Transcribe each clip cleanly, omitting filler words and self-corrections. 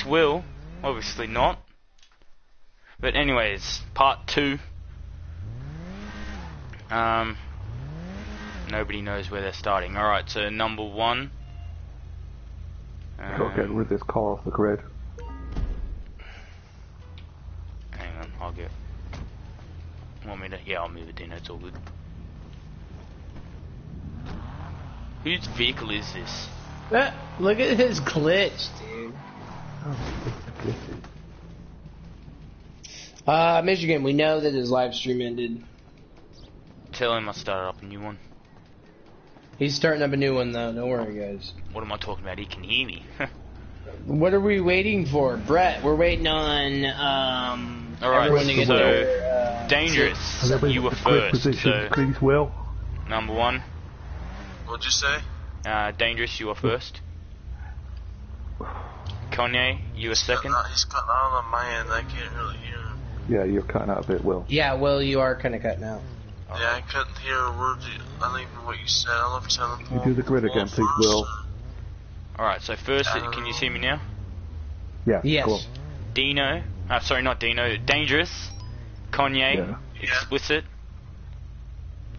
will, obviously not. But anyways, part 2. Nobody knows where they're starting. Alright, so number 1. Gotta get rid of this car off the grid. Hang on, I'll get... Want me to... Yeah, I'll move it in, it's all good. Whose vehicle is this? Look at his glitch, dude. Michigan, we know that his live stream ended. Tell him I started up a new one. He's starting up a new one, though. Don't worry, guys. What am I talking about? He can hear me. What are we waiting for? Brett, we're waiting on, Alright, everyone to get their, Dangerous, you were first, position, so... please, Will. Number 1. What'd you say? Dangerous, you were first. Kanye, you were second. He's cutting out on my end, I can't really hear him. Yeah, you're cutting out a bit, Will. Yeah, Will, you are kind of cutting out. Yeah, I couldn't hear a word. I don't even know what you said. I don't know if you said You do the grid again, please, Will. Alright, so first, can you see me now? Yeah, yes. Cool. Dino, sorry, not Dino, Dangerous, Kanye, Yeah. Explicit,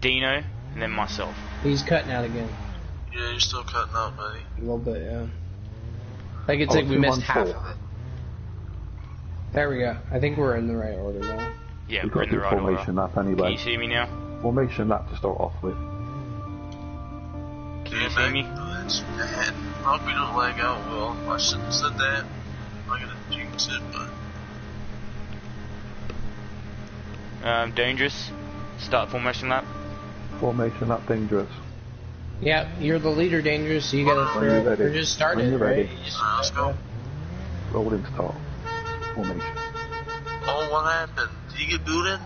Dino, and then myself. He's cutting out again. Yeah, you're still cutting out, buddy. A little bit, yeah. Like it's like we missed half of it. There we go. I think we're in the right order now. Yeah, We've we're got in the to do right formation order. lap anyway. Can you see me now? Formation lap to start off with. Can you see me? I hope you don't lag out, Will. I shouldn't have said that. I'm not gonna jinx it, but... Dangerous, start formation lap. Formation lap, Dangerous. Yeah, you're the leader, Dangerous, so you gotta When you're ready. We're just started, When you're ready. right? Alright, let's go. Rolling start. Formation. Oh, what happened? Did you get booted?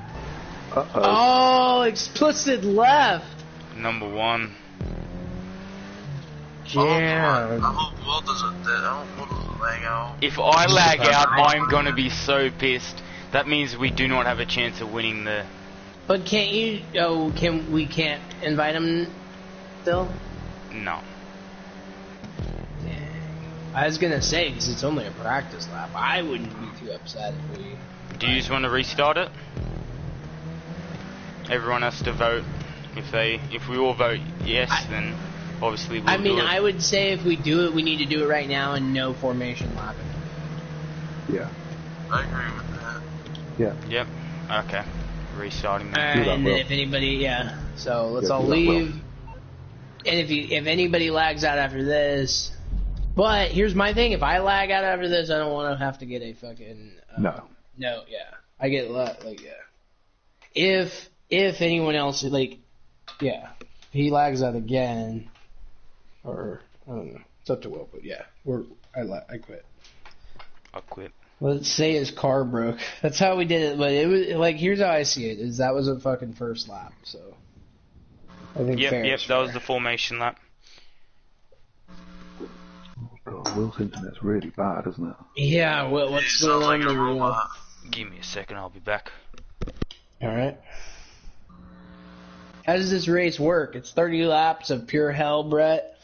Uh-oh. Oh, Explicit left! Number 1. Yeah. I hope Will doesn't dead. I don't want to lag out. If I lag out, I'm gonna be so pissed. That means we do not have a chance of winning the... But can't you, we can't invite him still? No. I was gonna say, because it's only a practice lap, I wouldn't be too upset if we... Do you just want to restart it? Everyone has to vote. If we all vote yes, then obviously we'll do it. I would say if we do it, we need to do it right now and no formation lapping. Yeah. I agree with that. Yeah. Yep. Okay. Restarting Alright, that. and then if anybody, yeah. So let's all leave. And if anybody lags out after this, but here's my thing: if I lag out after this, I don't want to have to get a fucking No. No, yeah, I get like yeah. If anyone else yeah, he lags out again, or I don't know. It's up to Will, but yeah, I quit. I'll quit. Let's say his car broke. That's how we did it, but it was like, here's how I see it: is that was a fucking first lap, so I think. Yep, that was the formation lap. Oh, God, Will's internet's really bad, isn't it? Yeah, what's going on like a there? robot. Give me a second, I'll be back. Alright. How does this race work? It's 30 laps of pure hell, Brett.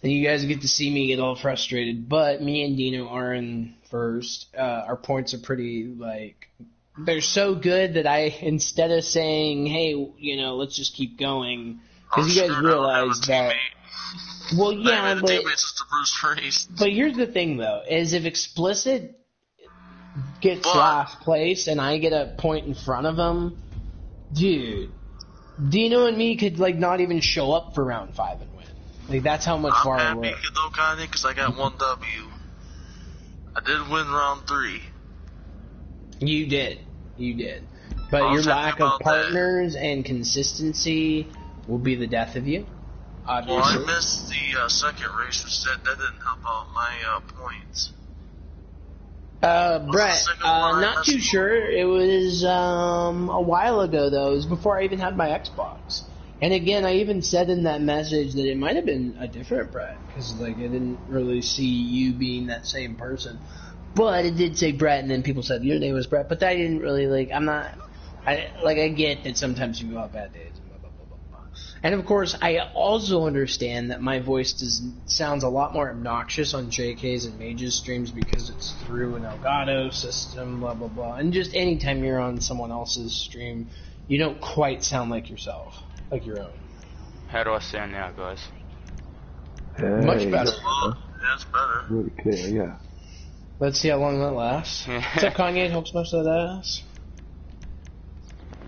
And you guys get to see me get all frustrated. But me and Dino are in first. Our points are pretty, they're so good that instead of saying, hey, let's just keep going. Because you guys realize that... Well, yeah, but here's the thing, though, is if Explicit gets last place and I get a point in front of him, dude, Dino and me could, not even show up for round 5 and win. That's how much far we're... I'm happy, though, Kanye, because I got 1 W. I did win round 3. You did. But your lack of partners and consistency will be the death of you. Obviously. Well, I missed the second race, which that didn't help out my points. Brett, not too sure. It was a while ago, though. It was before I even had my Xbox. And again, I even said in that message that it might have been a different Brett, because I didn't really see you being that same person. But it did say Brett, and then people said your name was Brett. But I didn't really I get that sometimes you go out bad days. And of course, I also understand that my voice sounds a lot more obnoxious on JK's and Mage's streams because it's through an Elgato system, blah, blah, blah. And just anytime you're on someone else's stream, you don't quite sound like yourself, like your own. How do I sound now, guys? Hey, Much better. Yeah, it's better. Really clear, yeah. Let's see how long that lasts. What's up, Kanye? Hope most of that ass.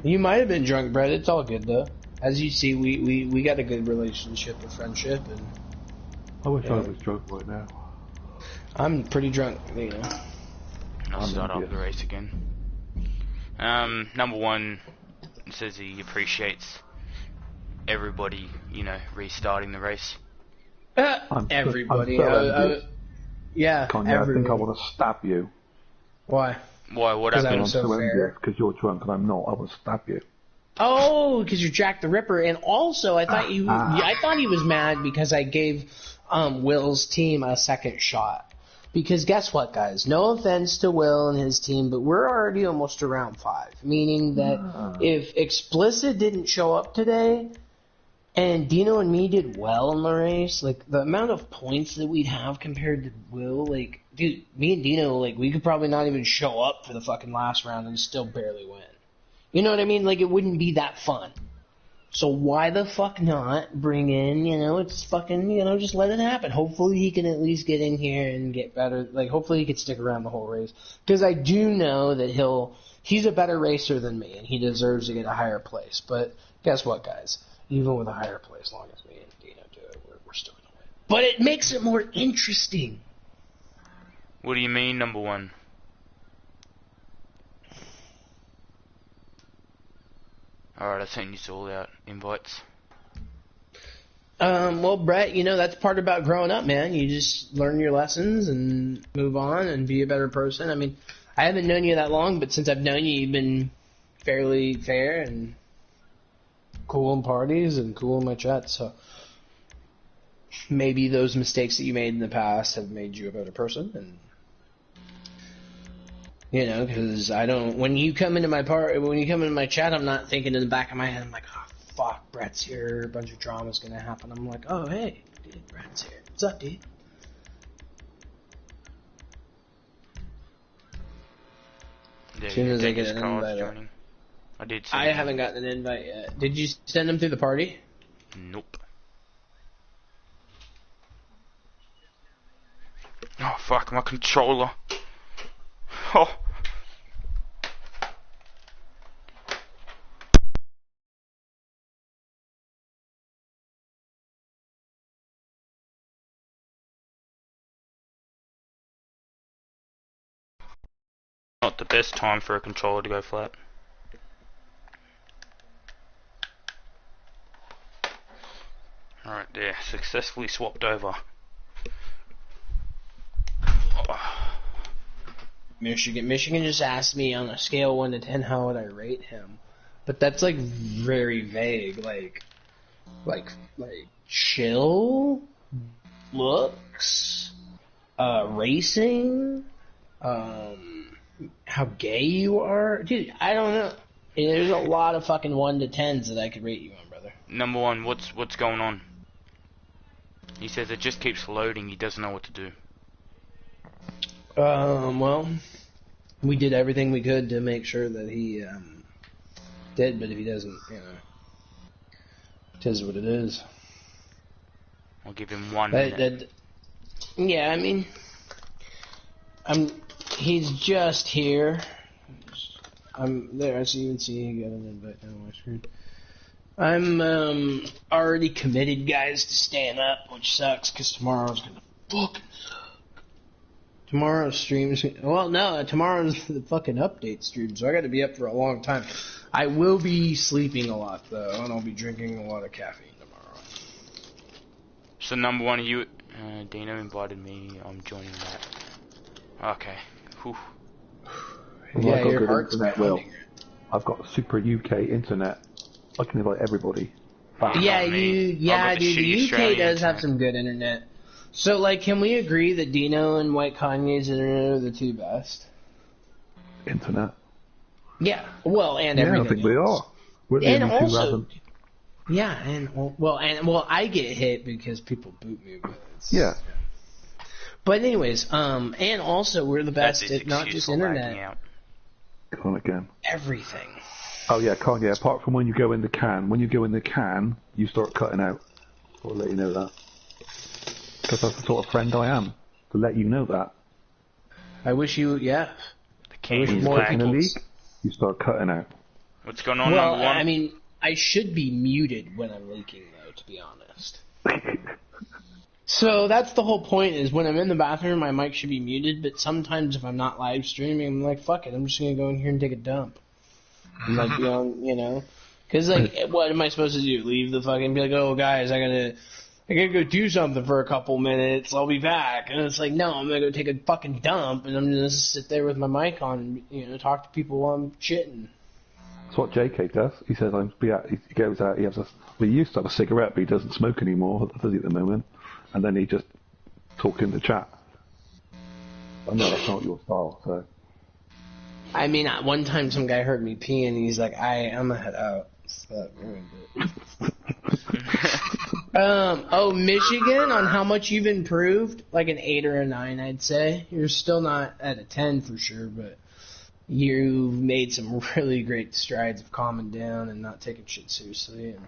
You might have been drunk, Brett. It's all good, though. As you see, we got a good relationship of friendship, and I wish I was drunk right now. I'm pretty drunk, you know. I'll start off the race again. Number one says he appreciates everybody, you know, restarting the race. Everybody. Yeah, Kanye, everybody. I think I want to stab you. Why? Why? What Because happened? I'm so fair. Because you're drunk and I'm not. I want to stab you. Oh, because you're Jack the Ripper, and also I thought I thought he was mad because I gave Will's team a second shot. Because guess what, guys? No offense to Will and his team, but we're already almost around 5. Meaning that if Explicit didn't show up today, and Dino and me did well in the race, like the amount of points that we'd have compared to Will, like, dude, me and Dino, like, we could probably not even show up for the fucking last round and still barely win. You know what I mean? Like, it wouldn't be that fun. So why the fuck not bring in, you know, it's fucking, you know, just let it happen. Hopefully he can at least get in here and get better. Like, hopefully he could stick around the whole race. Because I do know that he's a better racer than me, and he deserves to get a higher place. But guess what, guys? Even with a higher place, as long as me and Dino do it, we're still going to win. But it makes it more interesting. What do you mean, number one? Alright, I sent you all out invites. Well, Brett, you know, that's part about growing up, man. You just learn your lessons and move on and be a better person. I mean, I haven't known you that long, but since I've known you, you've been fairly fair and cool in parties and cool in my chat, so maybe those mistakes that you made in the past have made you a better person, and you know, because when you come into my chat, I'm not thinking in the back of my head, I'm like, oh fuck, Brett's here, a bunch of drama's gonna happen. I'm like, oh hey, dude, Brett's here. What's up, dude? As soon as I get an invite, I did. I haven't gotten an invite yet. Did you send them through the party? Nope. Oh fuck, my controller. Oh. Not the best time for a controller to go flat. Alright, there, successfully swapped over. Michigan just asked me on a scale 1 to 10 how would I rate him, but that's like very vague. Like chill, looks, racing, how gay you are, dude. I don't know. There's a lot of fucking 1 to 10s that I could rate you on, brother. Number one, what's going on? He says it just keeps loading. He doesn't know what to do. Well, we did everything we could to make sure that he did, but if he doesn't, you know, it is what it is. I'll give him 1 minute. Yeah, I mean, he's just here. I'm there, as you can see, he got an invite down my screen. I'm already committed, guys, to staying up, which sucks, because tomorrow's gonna fucking suck. Tomorrow's stream is... Well, no, tomorrow's the fucking update stream, so I gotta be up for a long time. I will be sleeping a lot, though, and I'll be drinking a lot of caffeine tomorrow. So number one, you... Dino invited me, I'm joining that. Okay. Whew. Yeah, your heart's pounding. I've got super UK internet. I can invite everybody. Yeah, dude, the UK does have some good internet. So, like, can we agree that Dino and WhiteKanye's internet are the two best? Internet? Yeah, well, and yeah, everything I think they are. We're the and only two also, Yeah, and I get hit because people boot me. But Yeah. But anyways, and also we're the best at not just internet. Come on again. Everything. Oh yeah, Kanye. Apart from when you go in the can, you start cutting out. I'll let you know that. Because that's the sort of friend I am. To let you know that. I wish you, yeah. The king when is you're black. in a league, you start cutting out. What's going on, Well, number one? I mean, I should be muted when I'm leaking, though, to be honest. So that's the whole point, is when I'm in the bathroom, my mic should be muted, but sometimes if I'm not live streaming, I'm like, fuck it, I'm just going to go in here and take a dump. And, like, be on, you know? Because, like, what am I supposed to do? Leave the fucking, be like, oh, guys, I gotta go do something for a couple minutes, I'll be back. And it's like, no, I'm gonna go take a fucking dump, and I'm gonna sit there with my mic on and, you know, talk to people while I'm shitting. That's what JK does. He says, he goes out, he used to have a cigarette, but he doesn't smoke anymore, does he, at the moment? And then he just talks in the chat. I know that's not your style, so. I mean, one time some guy heard me pee, and he's like, I'm gonna head out. So that ruined it. Michigan, on how much you've improved, like an 8 or a 9, I'd say. You're still not at a 10 for sure, but you've made some really great strides of calming down and not taking shit seriously. And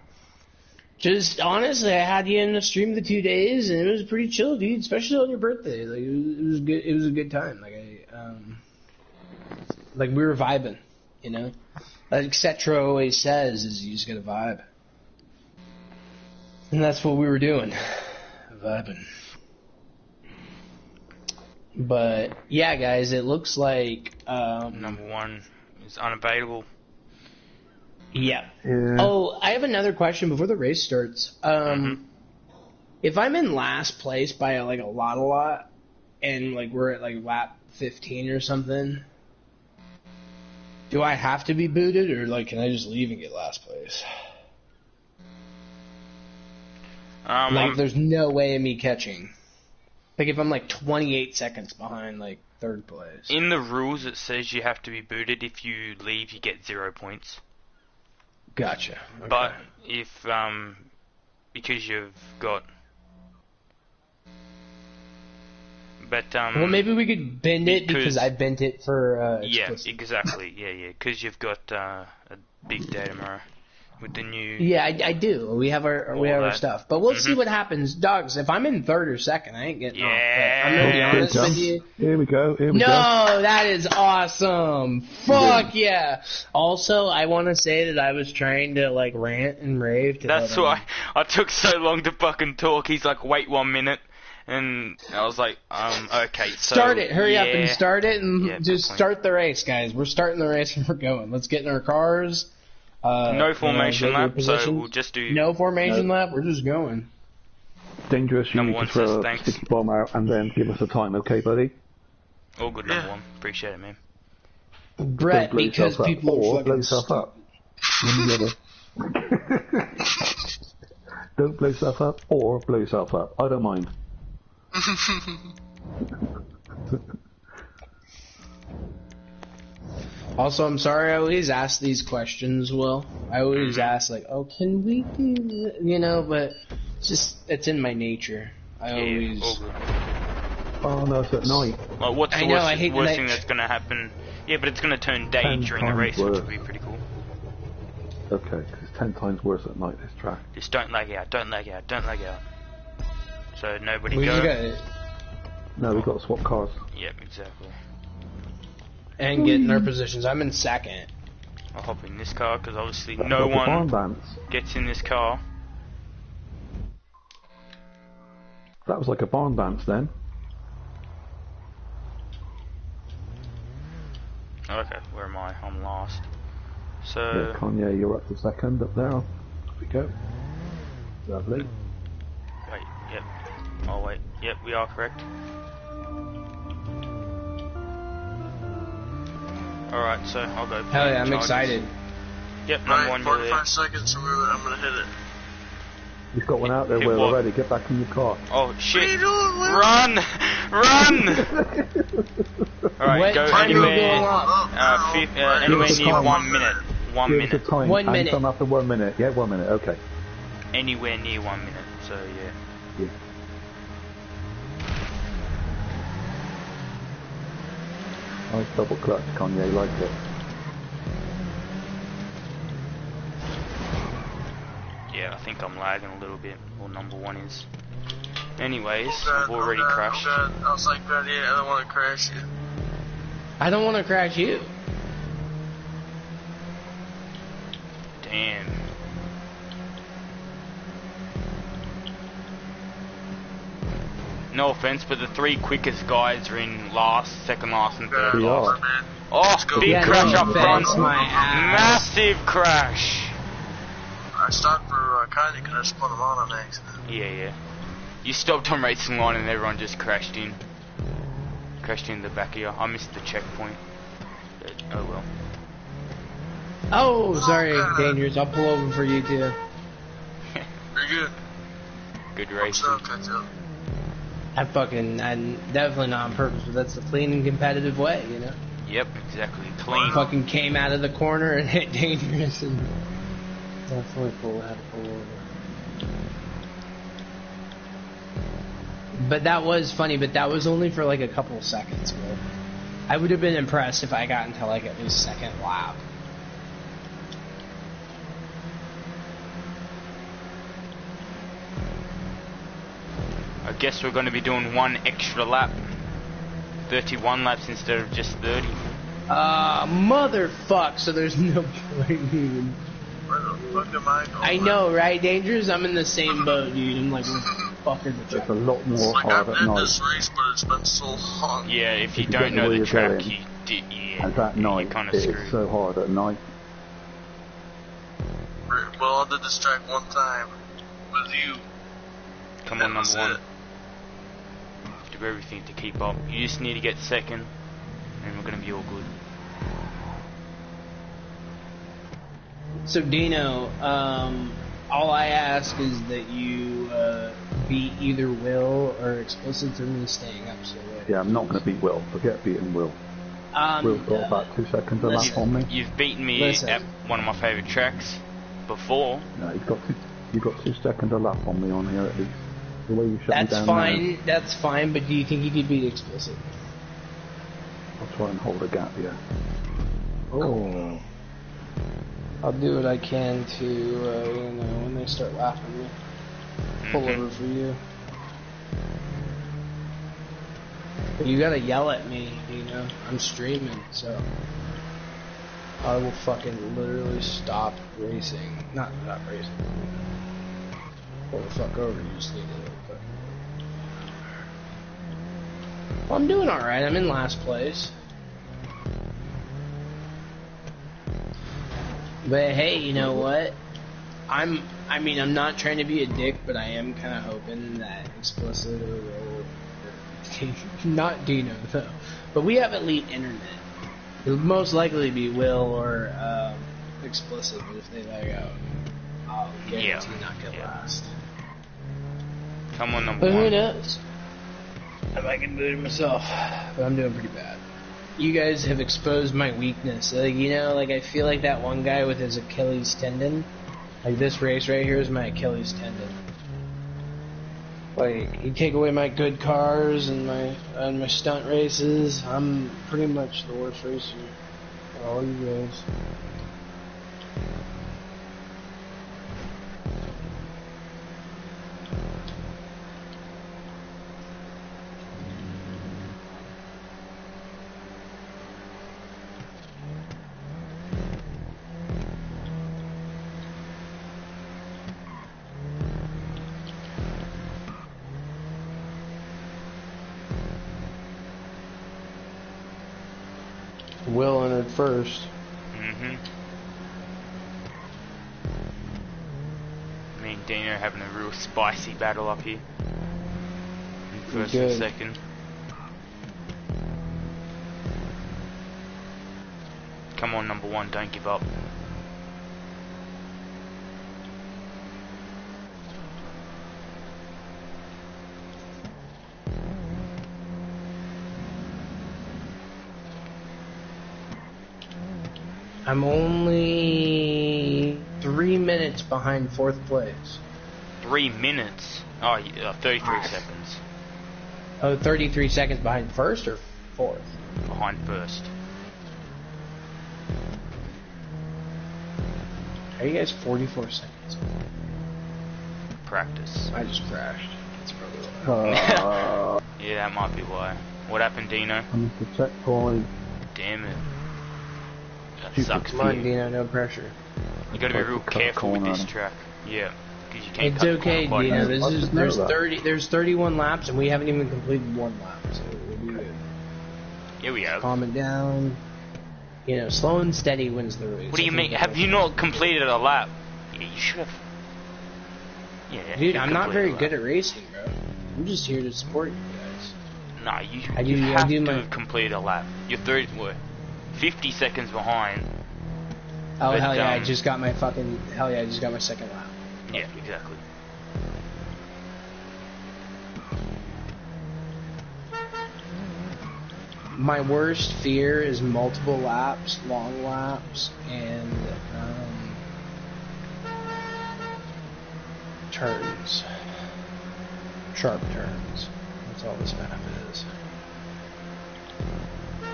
just honestly, I had you in the stream the 2 days, and it was pretty chill, dude. Especially on your birthday, like it was good. It was a good time. Like we were vibing, you know. Like Cetra always says, is you just gotta vibe. And that's what we were doing. Vibing. But, yeah, guys, it looks like... number one is unavailable. Yeah. Oh, I have another question before the race starts. If I'm in last place by, like, a lot, and, like, we're at, like, lap 15 or something, do I have to be booted, or, like, can I just leave and get last place? Like, there's no way of me catching. Like, if I'm, like, 28 seconds behind, like, third place. In the rules, it says you have to be booted. If you leave, you get 0 points. Gotcha. Okay. But if, because you've got... But, well, maybe we could bend it because I bent it for, explicit. Yeah, exactly. Yeah. Because you've got, a big day tomorrow. With the new... Yeah, I do. We have our stuff. But we'll see what happens. Dogs, if I'm in third or second, I ain't getting off. But I'm going to be honest with you. Here we go. No, that is awesome. Fuck yeah. Also, I want to say that I was trying to, like, rant and rave. That's why I took so long to fucking talk. He's like, wait 1 minute. And I was like, okay, so... Start it. Hurry up and start it. And just start the race, guys. We're starting the race and we're going. Let's get in our cars. No formation lap, so we'll just do... No formation lap, we're just going. Dangerous, you need to throw a sticky bomb out and then give us a time, okay, buddy? All good, number one. Appreciate it, man. Brett, because people are blow yourself up. Don't blow yourself up, or blow yourself up. I don't mind. Also, I'm sorry I always ask these questions, Will. I always ask, like, oh, can we do that? You know, but it's in my nature. I always... Oh, no, it's at night. Well, what's the worst thing that's going to happen? Yeah, but it's going to turn day during the race, which would be pretty cool. Okay, because it's 10 times worse at night, this track. Just don't lag out, don't lag out, don't lag out. So nobody go. No, we've got to swap cars. Yep, exactly. And get in our positions. I'm in second. I'll hop in this car because obviously no one gets in this car. That was like a barn dance then. Okay, where am I? I'm last. So... Yeah, Kanye, you're up to second up there. There we go. Lovely. Wait, yep. Oh wait, yep, we are correct. Alright, so I'll go. Hell yeah, I'm excited. Yep, number one. 45 seconds and I'm gonna hit it. You've got one out there, Will, already. Get back in your car. Oh shit! What are you doing, Will? Run! Alright, go anywhere. Anywhere near 1 minute. 1 minute. 1 minute. I'm after 1 minute. Yeah, 1 minute. Okay. anywhere near 1 minute, so yeah. Yeah. Nice double clutch, Kanye, like it. Yeah, I think I'm lagging a little bit, or number one is. Anyways, Oh, I've already crashed. Oh, God. I was like, God, yeah, I don't want to crash you. I don't want to crash you. Damn. No offense, but the three quickest guys are in last, second last, and third We last. are. Man. Oh, go. big Yeah, crash no up front. offense, my ass. Massive crash. I stopped for Kanye because I spun him on accident. Yeah. You stopped on racing line and everyone just crashed in. Crashed in the back of you. I missed the checkpoint. But, oh well. Oh, sorry, Dangerous. I'll pull over for you too. Very good. Good What's racing. up, catch up? I definitely not on purpose, but that's the clean and competitive way, you know? Yep, exactly. Clean. Fucking came out of the corner and hit Dangerous and definitely had to pull over. But that was funny, but that was only for like a couple of seconds, bro. I would have been impressed if I got into like at least second lap. I guess we're going to be doing one extra lap. 31 laps instead of just 30. Motherfuck, so there's no point even. Where the fuck am I going? I know, right, Dangerous? I'm in the same boat, dude. I'm like, what the fuck is the It's a lot more Like, hard I've at been night. this race, but it's been so long. Yeah, if you If you don't don't know know where the you're track, going, yeah, And at night, you're kind of it's screwed. so hard at night. Well, I did this track one time with you. Come That on, number was one. it. Do everything to keep up. You just need to get second, and we're going to be all good. So, Dino, all I ask is that you beat either Will or Explicit through me staying up so late. Yeah, I'm not going to beat Will. Forget beating Will. Will's got about 2 seconds a lap listen. on me. You've beaten me Listen. at one of my favourite tracks before. No, you've got 2 seconds a lap on me on here at least. The way you shut me That's down fine, that's fine, but do you think you could beat Explicit? now, I'll try and hold a gap, yeah. Oh. I'll do what I can to, when they start laughing at me, pull over for you. But you gotta yell at me, I'm streaming, so I will fucking literally stop racing. Not racing. Pull the fuck over, you just need to fucking... Well, I'm doing alright, I'm in last place. But hey, you know what? I'm not trying to be a dick, but I am kind of hoping that Explicit or Will, not Dino though, but we have elite internet. It'll most likely be Will or Explicit, but if they lag out, I'll guarantee not get last. Come on, number But one. who knows? I might get booted myself, but I'm doing pretty bad. You guys have exposed my weakness. I feel like that one guy with his Achilles tendon. Like this race right here is my Achilles tendon. Like, you take away my good cars and my stunt races, I'm pretty much the worst racer of all you guys. Will entered first. Me and Dino having a real spicy battle up here. In first Good. and second. Come on, number one, don't give up. I'm only 3 minutes behind fourth place. 3 minutes. Oh, 33 seconds. Oh, 33 seconds behind first or fourth? Behind first. Are you guys 44 seconds? Practice. I just crashed. That's probably why. Yeah, that might be why. What happened, Dino? I missed the checkpoint. Damn it. That Stupid sucks. Come on, Dino, no pressure. You gotta be real careful with this track. Yeah. Because you can't It's cut the okay, corner quite Dino. easily. There's 31 laps, and we haven't even completed one lap, so we'll be good. Yeah, we have. Calm it down. You know, slow and steady wins the race. What do you mean? Have you not completed a lap? Yeah, you should have. Yeah, Dude, I'm not very good at racing, bro. I'm just here to support you guys. Nah, you I have do to my- have completed a lap. You're 50 seconds behind. Oh, But, hell yeah, I just got my second lap. Yeah, exactly. My worst fear is multiple laps, long laps, and turns. Sharp turns. That's all this map is.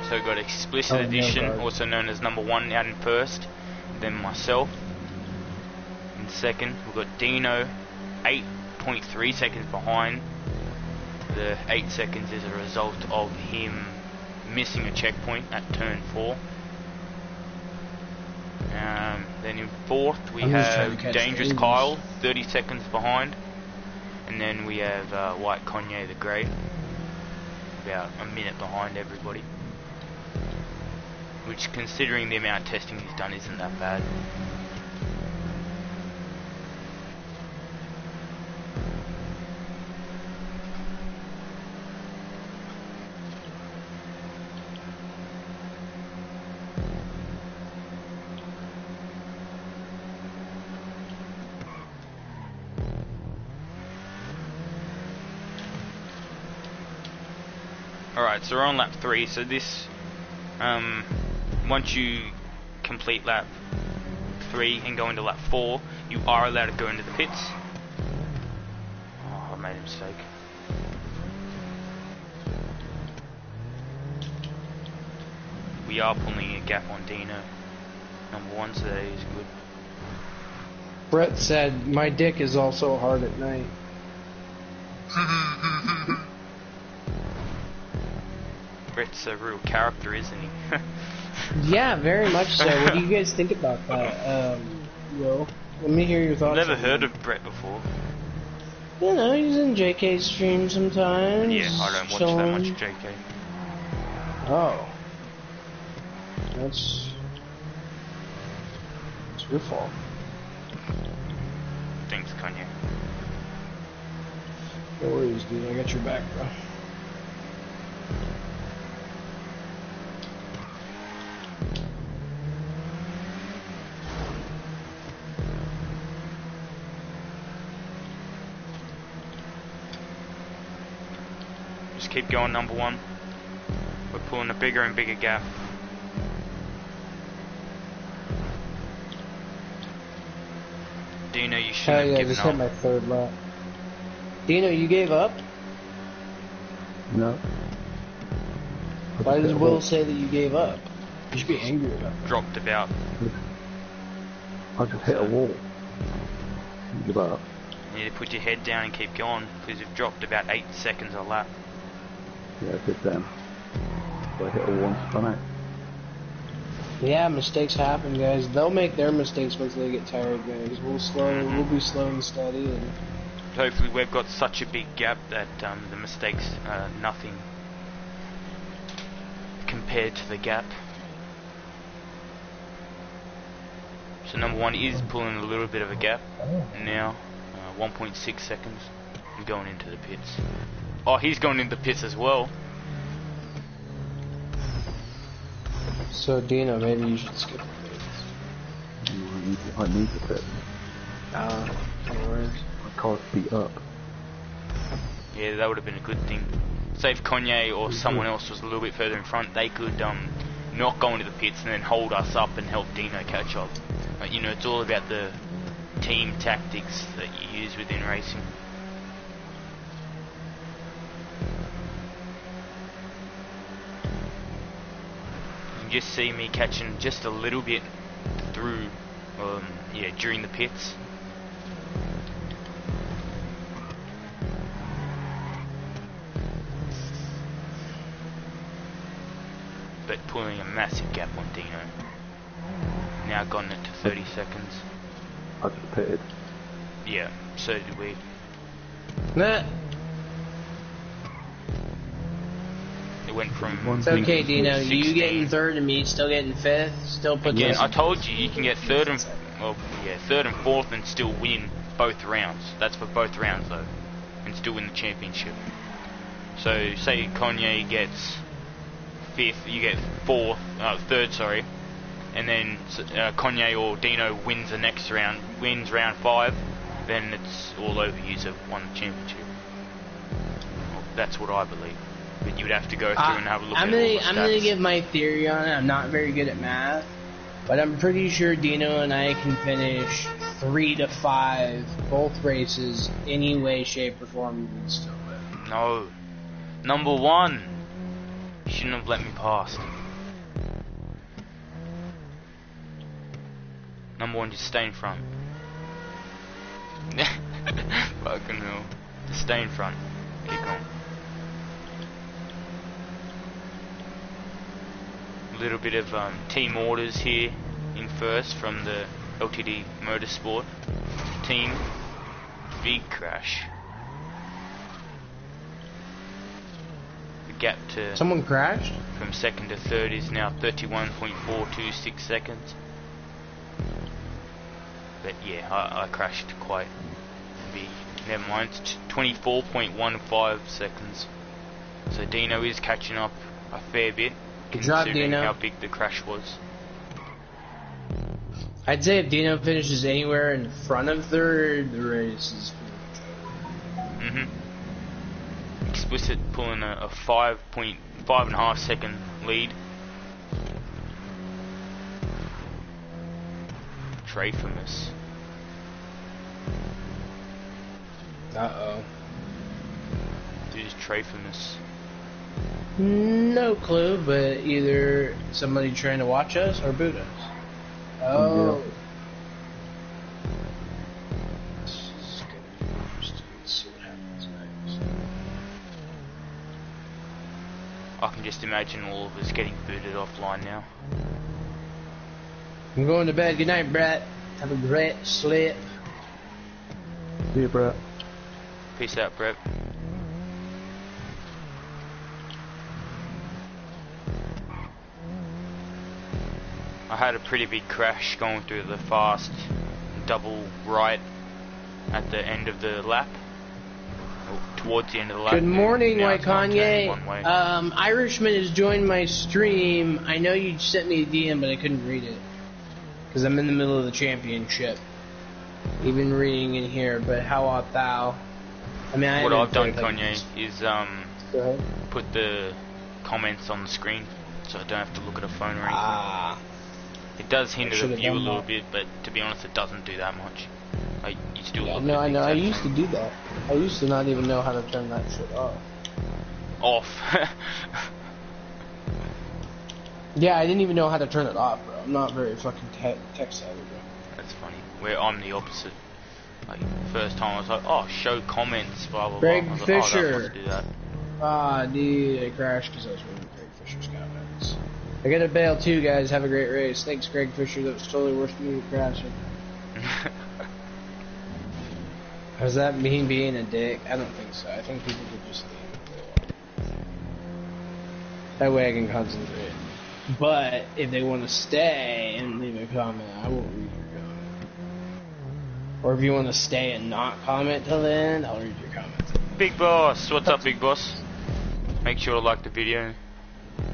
So we got Explicit Oh, Edition, no, also known as number 1 out in first. Then myself in second. We've got Dino, 8.3 seconds behind. The 8 seconds is a result of him missing a checkpoint at turn 4. Then in fourth we I'm just trying to have catch Dangerous the Kyle, 30 seconds behind. And then we have WhiteKanye the Great, about a minute behind everybody. Which, considering the amount of testing he's done, isn't that bad. Alright, so we're on lap 3, so this, once you complete lap 3 and go into lap 4, you are allowed to go into the pits. Oh, I made a mistake. We are pulling a gap on Dino, number 1, so that is good. Brett said, my dick is also hard at night. Brett's a real character, isn't he? Yeah, very much so. What do you guys think about that? Will, let me hear your thoughts. Never on heard that. of Brett before. You know, he's in JK's stream sometimes. Yeah, I don't watch that much JK. Oh. That's your fault. Thanks, Kanye. No worries, dude. I got your back, bro. Just keep going, number 1. We're pulling a bigger and bigger gap. Dino, you Hell shouldn't yeah, I have just given hit up. my third lap. Dino, you gave up? No. Why does Will say that you gave up? You should be angry about that. Dropped about. I just hit a wall. Give up. You need to put your head down and keep going, because you've dropped about 8 seconds a lap. Yeah, I did then. So I hit a wall and spun out. Yeah, mistakes happen, guys. They'll make their mistakes once they get tired, guys. We'll be slow and steady. And Hopefully we've got such a big gap that the mistakes are nothing compared to the gap. So number 1 is pulling a little bit of a gap now, 1.6 seconds, and going into the pits. Oh, he's going into the pits as well. so, Dino, maybe you should skip the pits. I need to fit. No worries. My car's beat up. Yeah, that would have been a good thing. Say if Kanye or someone else was a little bit further in front, they could not go into the pits and then hold us up and help Dino catch up. You know, it's all about the team tactics that you use within racing. You can just see me catching just a little bit through, yeah, during the pits. But pulling a massive gap on Dino. Now gotten it to 30 seconds. I just pitted. Yeah, so did we. Nah. It went from... It's okay, Dino. You getting third and me still getting fifth. Still put Again, I told you, you can get third and fourth and still win both rounds. That's for both rounds though, and still win the championship. So say Kanye gets fifth, you get third, sorry, and then Kanye or Dino wins the next round, wins round 5, then it's all over. You have won the championship. Well, that's what I believe. But you would have to go through and have a look at all the stats. I'm gonna give my theory on it. I'm not very good at math, but I'm pretty sure Dino and I can finish 3 to 5 both races any way, shape, or form we can still win. No. Number 1. You shouldn't have let me pass. Number 1, just stay in front. Fucking hell. Just stay in front. Keep going. A little bit of team orders here in first from the LTD Motorsport team. Big crash. The gap to... Someone crashed? From second to third is now 31.426 seconds. But yeah, I crashed quite big. Never mind, it's 24.15 seconds. So Dino is catching up a fair bit, Good job, considering Dino. how big the crash was. I'd say if Dino finishes anywhere in front of third, the race is pretty much over. Explicit pulling a 5.5 second lead. Trafamous. Uh-oh. Dude's Trafamous. No clue, but either somebody trying to watch us or boot us. Oh. This is gonna be interesting. Let's see what happens next. I can just imagine all of us getting booted offline now. I'm going to bed. Good night, Brett. Have a great sleep. See you, Brett. Peace out, Brett. I had a pretty big crash going through the fast double right at the end of the lap, or towards the end of the lap. Good morning, Now it's not turning WhiteKanye. one way. Irishman has joined my stream. I know you sent me a DM, but I couldn't read it because I'm in the middle of the championship. Even reading in here, but how art thou? I mean, What I've done, Kanye, is Go ahead. put the comments on the screen, so I don't have to look at a phone or anything. Ah. It does hinder the should've view a done little that. bit, but to be honest, it doesn't do that much. You still Yeah, look no, at I know. I things used to do that. I used to not even know how to turn that shit off. off. Yeah, I didn't even know how to turn it off, bro. I'm not very fucking tech savvy, bro. That's funny. Where I'm the opposite. Like, first time I was like, oh, show comments, blah blah Greg blah. I was Fisher. Like, oh, that must do that. Ah, dude, I crashed because I was reading Greg Fisher's comments. I gotta bail too, guys. Have a great race. Thanks, Greg Fisher. That was totally worth me crashing. Was that me being a dick? I don't think so. I think people could just leave. That way I can concentrate. But if they want to stay and leave a comment, I won't read your comment. Or if you want to stay and not comment till the end, I'll read your comments. Big Boss, what's up, Big Boss? Make sure to like the video.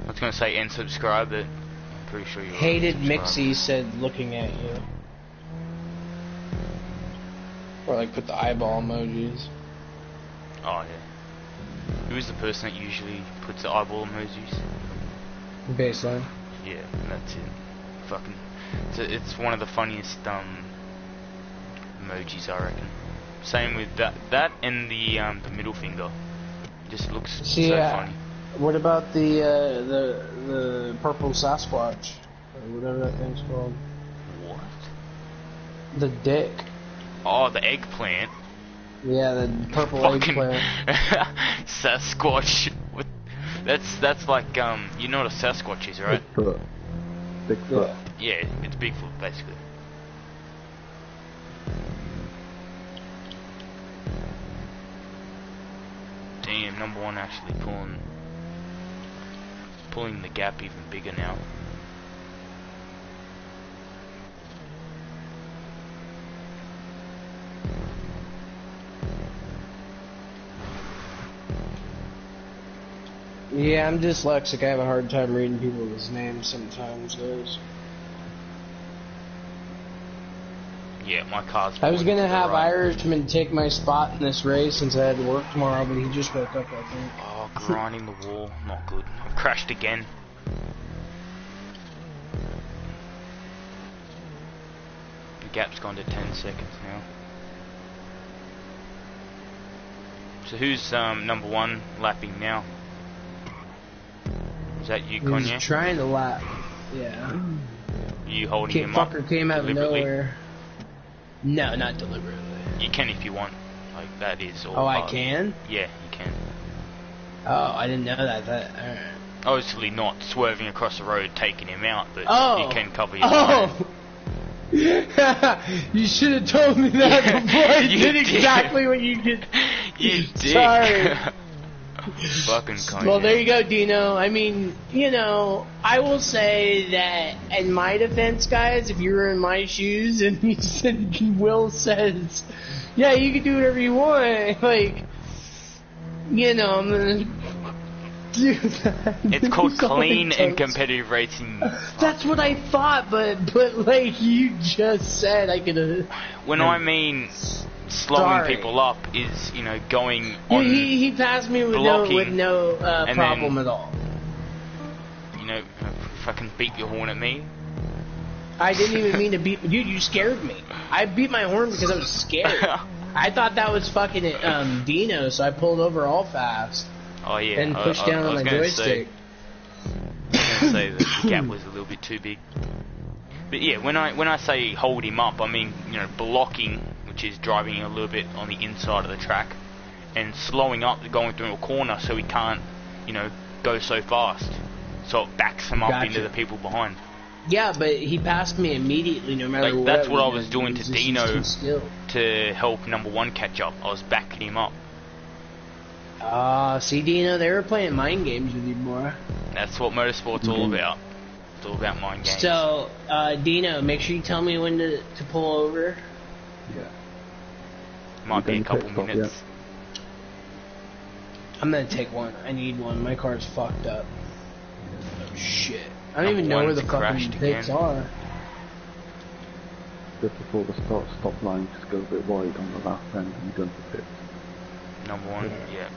I was gonna say and subscribe, but I'm pretty sure you Hated subscribe. Mixie said looking at you. Or like put the eyeball emojis. Oh yeah. Who is the person that usually puts the eyeball emojis? Baseline. Yeah, that's it. Fucking. It's one of the funniest emojis, I reckon. Same with that and the middle finger. Just looks so funny. What about the purple Sasquatch or whatever that thing's called? What? The dick. Oh, the eggplant. Yeah, the purple Fucking eggplant. Sasquatch. What? That's like you know what a Sasquatch is, right? Bigfoot. Yeah, it's Bigfoot basically. Damn, number one actually pulling the gap even bigger now. Yeah, I'm dyslexic. I have a hard time reading people's names sometimes, guys. Yeah, my car's... I was going to have right. Irishman take my spot in this race since I had to work tomorrow, but he just woke up, I think. Oh, grinding the wall. Not good. I've crashed again. The gap's gone to 10 seconds now. So who's number one lapping now? Is that you, Kanye? He's trying to lap. Yeah. You holding him up? Fucker came out of nowhere. No, not deliberately. You can if you want. Like, that is all. Oh, I can? Yeah, you can. Oh, I didn't know that. Alright. Obviously not swerving across the road taking him out, but you can cover your You should have told me that before I did exactly what you did. You did. Sorry. Fucking Kanye. Well, there you go, Dino. I mean, you know, I will say that in my defense, guys, if you were in my shoes and you said, Will says, yeah, you can do whatever you want, like, you know, I'm gonna do that. It's called clean and competitive racing. That's what I thought, but like you just said, I could have. When I mean slowing people up is, you know, going on. He passed me with no problem at all. You know, fucking beat your horn at me. I didn't even mean to beat. Dude, you scared me. I beat my horn because I was scared. I thought that was fucking Dino, so I pulled over all fast. Oh yeah. And pushed down on my joystick. I was gonna say that the gap was a little bit too big. But yeah, when I say hold him up, I mean, you know, blocking, which is driving a little bit on the inside of the track, and slowing up, going through a corner so he can't, you know, go so fast. So it backs him up into the people behind. Yeah, but he passed me immediately no matter what. That's what I was doing to Dino to help number one catch up. I was backing him up. See, Dino, they were playing mind games with you, boy. That's what motorsport's all about. It's all about mind games. So, Dino, make sure you tell me when to pull over. Yeah. Might be a couple minutes. I'm gonna take one. I need one. My car's fucked up. Oh, shit. I don't even know where the fucking pits are. Just before the stop line, just go a bit wide on the last end and you go into the pits. Number one, yeah.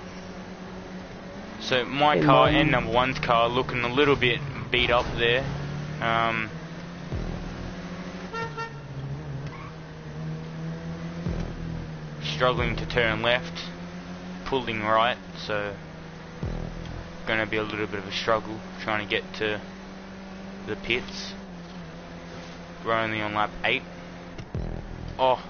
So my car and number one's car looking a little bit beat up there. Struggling to turn left, pulling right, so gonna be a little bit of a struggle trying to get to the pits. We're only on lap 8. Oh.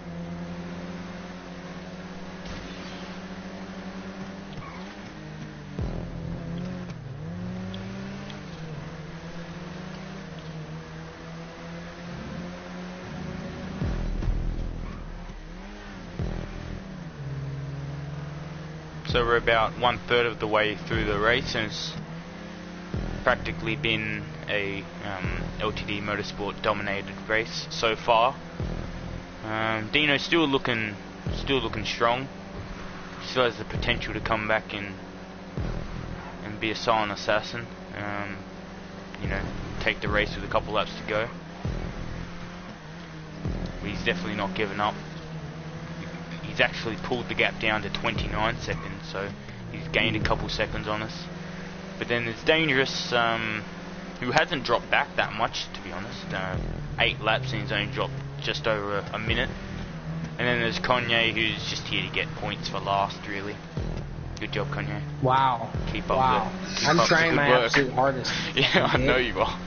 So we're about 1/3 of the way through the race, and it's practically been a LTD Motorsport dominated race so far. Dino's still looking strong. Still has the potential to come back and be a silent assassin. You know, take the race with a couple laps to go. But he's definitely not given up. He's actually pulled the gap down to 29 seconds, so he's gained a couple seconds on us. But then there's Dangerous, who hasn't dropped back that much, to be honest. 8 laps and he's only dropped just over a minute. And then there's Kanye, who's just here to get points for last, really. Good job, Kanye. Wow. Keep up I'm trying my absolute hardest. Yeah, I know you are.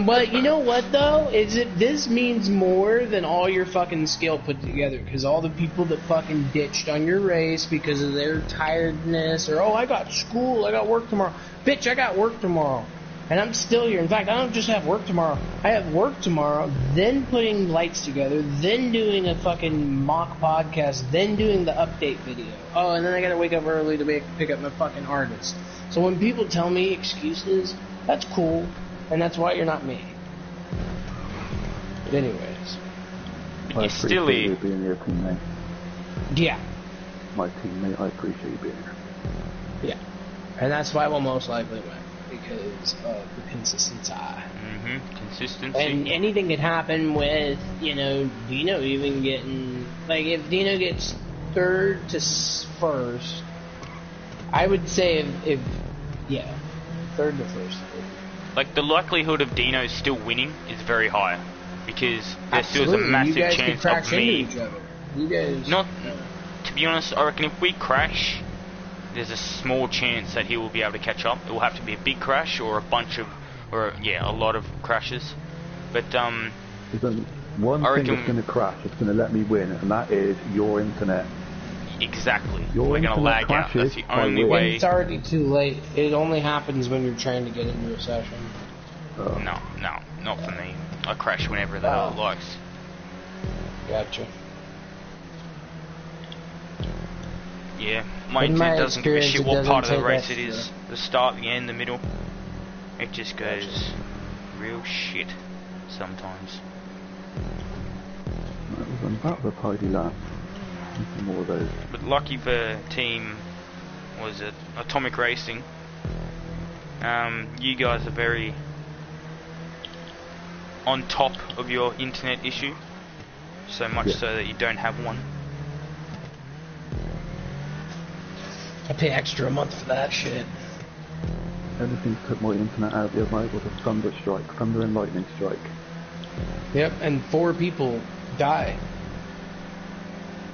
But you know what though? This means more than all your fucking skill put together. Because all the people that fucking ditched on your race because of their tiredness, or I got school, I got work tomorrow. Bitch, I got work tomorrow, and I'm still here. In fact, I don't just have work tomorrow. I have work tomorrow, then putting lights together, then doing a fucking mock podcast, then doing the update video. Oh, and then I gotta wake up early to pick up my fucking artist. So when people tell me excuses, that's cool. And that's why you're not me. But anyways. But you're still here. You being here, teammate. Yeah. My teammate, I appreciate you being here. Yeah. And that's why we'll most likely win. Because of the consistency. Consistency. And anything could happen with, Dino even getting... Like, if Dino gets third to first, I would say if third to first. Like, the likelihood of Dino still winning is very high, because there still is a massive chance of me. You guys, to be honest, I reckon if we crash, there's a small chance that he will be able to catch up. It will have to be a big crash or a lot of crashes. But there's one thing that's going to crash. It's going to let me win, and that is your internet. Exactly. We're going to lag out. That's the only way. It's already too late. It only happens when you're trying to get into a session. No, not for me. I crash whenever the hell it likes. Gotcha. Yeah, my internet doesn't give a shit what part of the race it is. The start, the end, the middle. It just goes real shit sometimes. That was about the tidy lap. More of those. But lucky for team was it Atomic Racing. You guys are very on top of your internet issue, so much so that you don't have one. I pay extra a month for that shit. Everything took my internet out the other night with a thunder and lightning strike. Yep, and 4 people die.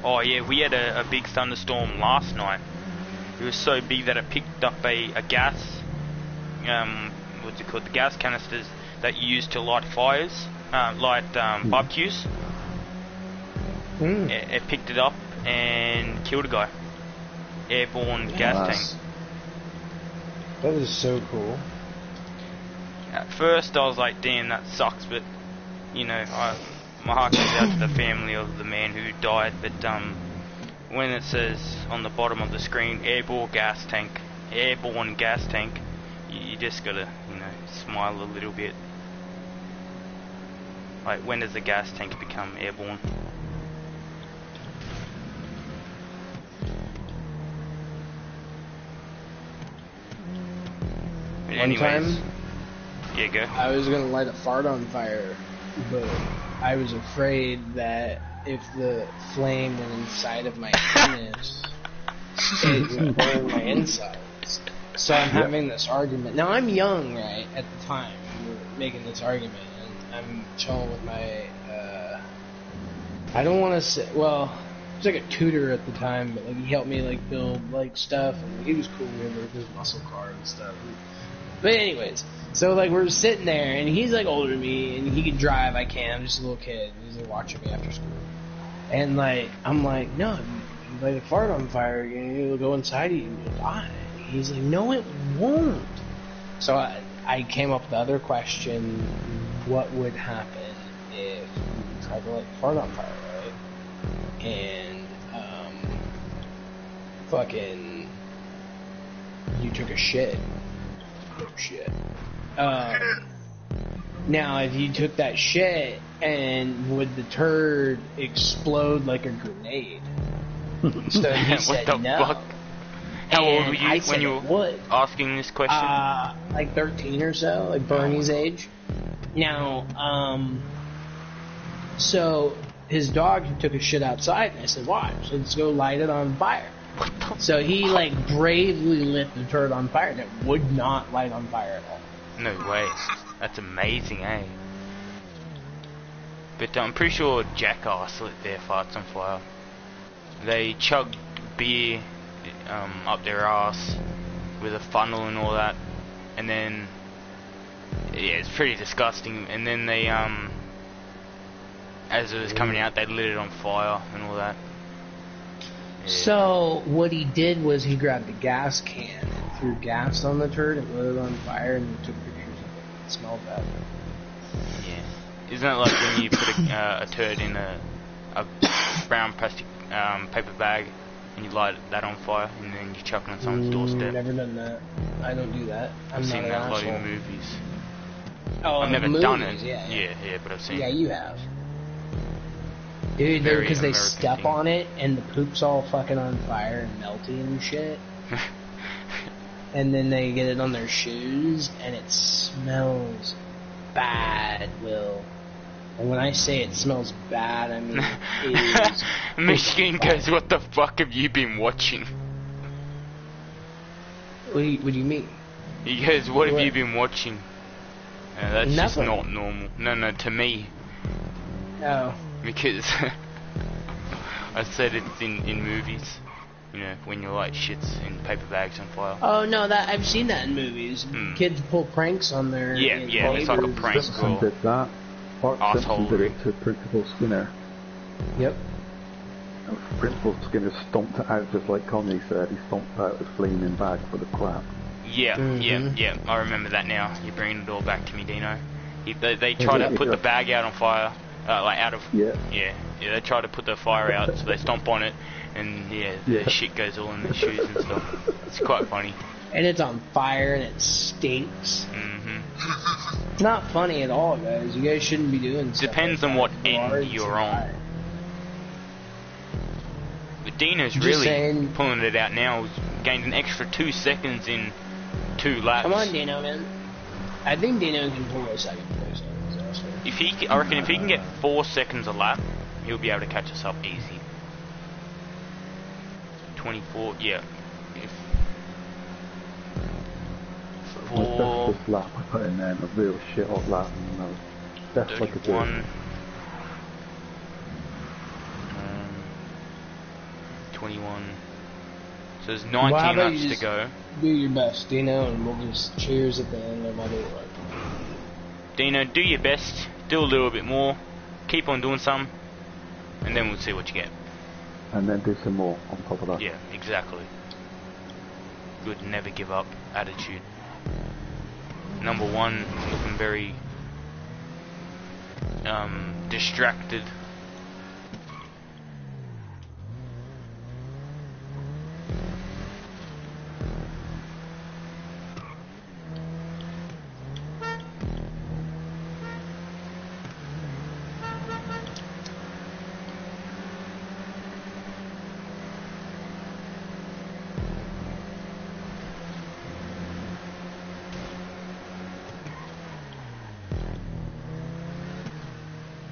Oh yeah, we had a big thunderstorm last night. It was so big that it picked up a gas, what's it called, the gas canisters that you use to light fires, barbecues. It picked it up and killed a guy. Airborne gas tank. That is so cool. At first I was like, damn, that sucks, but my heart goes out to the family of the man who died, but when it says on the bottom of the screen, airborne gas tank, you just gotta, smile a little bit. Like, when does the gas tank become airborne? But anyways, yeah, go. I was gonna light a fart on fire, but I was afraid that if the flame went inside of my penis, it would burn my insides. So I'm having this argument. Now, I'm young, right, at the time. We're making this argument, and I'm chilling with my, I don't want to say, well, he was like a tutor at the time, but, like, he helped me, like, build, like, stuff, and he was cool with his muscle car and stuff. But anyways, so, like, we're sitting there, and he's, like, older than me, and he can drive, I can't, I'm just a little kid, and he's, like, watching me after school. And, like, I'm like, no, you light a fart on fire, it'll go inside of you, and you'll die. And he's like, no, it won't. So I came up with the other question, what would happen if you tried to light a fart on fire, right? And, fucking, you took a shit. Oh, shit. Now, if you took that shit, and would the turd explode like a grenade? So he said what the no. Fuck? How old were you when you were asking this question? Like 13 or so, like Bernie's age. Now, so his dog took a shit outside, and I said, watch, let's go light it on fire. So he, like, bravely lit the turd on fire, and it would not light on fire at all. No way. That's amazing, eh? But I'm pretty sure Jackass lit their farts on fire. They chugged beer up their ass with a funnel and all that, and then yeah, it's pretty disgusting. And then they as it was coming out, they lit it on fire and all that. Yeah. So what he did was he grabbed a gas can and threw gas on the turd and lit it on fire and took pictures of it. It smelled bad. Yeah. Isn't it like when you put a turd in a brown plastic paper bag and you light that on fire and then you chuck it on someone's doorstep? Never done that. I don't do that. I've seen that a lot in movies. Oh, I've never movies, done it. Yeah, but I've seen. Yeah, you have. Dude, because they step thing. on it and the poop's all fucking on fire and melty and shit. And then they get it on their shoes and it smells bad, Will. And when I say it smells bad, I mean it is. Michigan goes, what the fuck have you been watching? What do you mean? He goes, what have you been watching? That's Nothing. just not normal. No, to me. Oh. Because I said it's in movies. You know, when you light shits in paper bags on fire. Oh no, that I've seen that in movies. Kids pull pranks on their it's like a prank. Simpson did that. Bart Simpson did it to Principal Skinner. Yep. Principal Skinner stomped it out just like Kanye said. He stomped out his flaming bag for the crap. Yeah. I remember that now. You're bringing it all back to me, Dino. They try to put the bag out on fire, like out of. Yeah. They try to put the fire out, so they stomp on it, and the shit goes all in their shoes and stuff. It's quite funny. And it's on fire and it stinks. It's not funny at all, guys. You guys shouldn't be doing stuff. Depends on what end you're on. But Dino's really pulling it out now. He's gained an extra 2 seconds in 2 laps. Come on, Dino, man. I think Dino can pull a second place. I reckon if he can get 4 seconds a lap, he'll be able to catch us up easy. 24, yeah. My best lap I put in there, a real shit hot lap, and I was best like a 31. 21. So there's 19 laps to go. Do your best, Dino, and we'll just cheers at the end of my day. Dino, do your best. Do a little bit more. Keep on doing some, and then we'll see what you get. And then do some more on top of that. Yeah, exactly. Good, never give up attitude. Number 1 looking very distracted.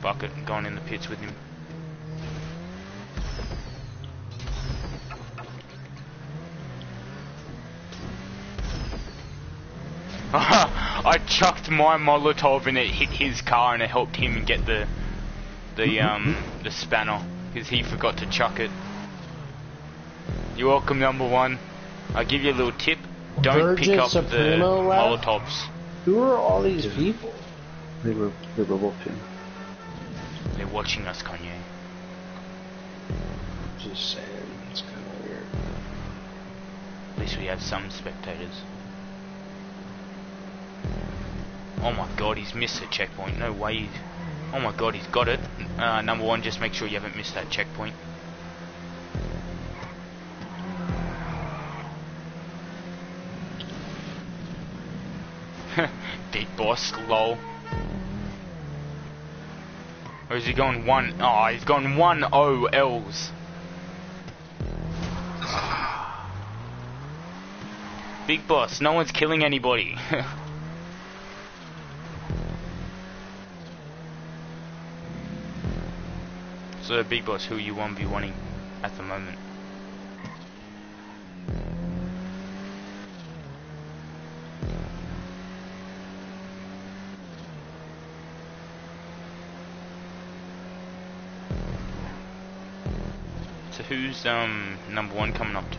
Bucket gone in the pits with him. I chucked my Molotov and it hit his car and it helped him get the spanner because he forgot to chuck it. You're welcome, number 1. I'll give you a little tip. Don't pick up the Molotovs. Who are all these people? They were watching. They're watching us, Kanye. Just saying, it's kind of weird. At least we have some spectators. Oh my god, he's missed a checkpoint. No way. Oh my god, he's got it. Number 1, just make sure you haven't missed that checkpoint. Big boss, lol. Or is he going 1? Oh, he's gone 1 OLs. Big boss, no one's killing anybody. So, big boss, who are you 1v1ing at the moment? So who's number one coming up to?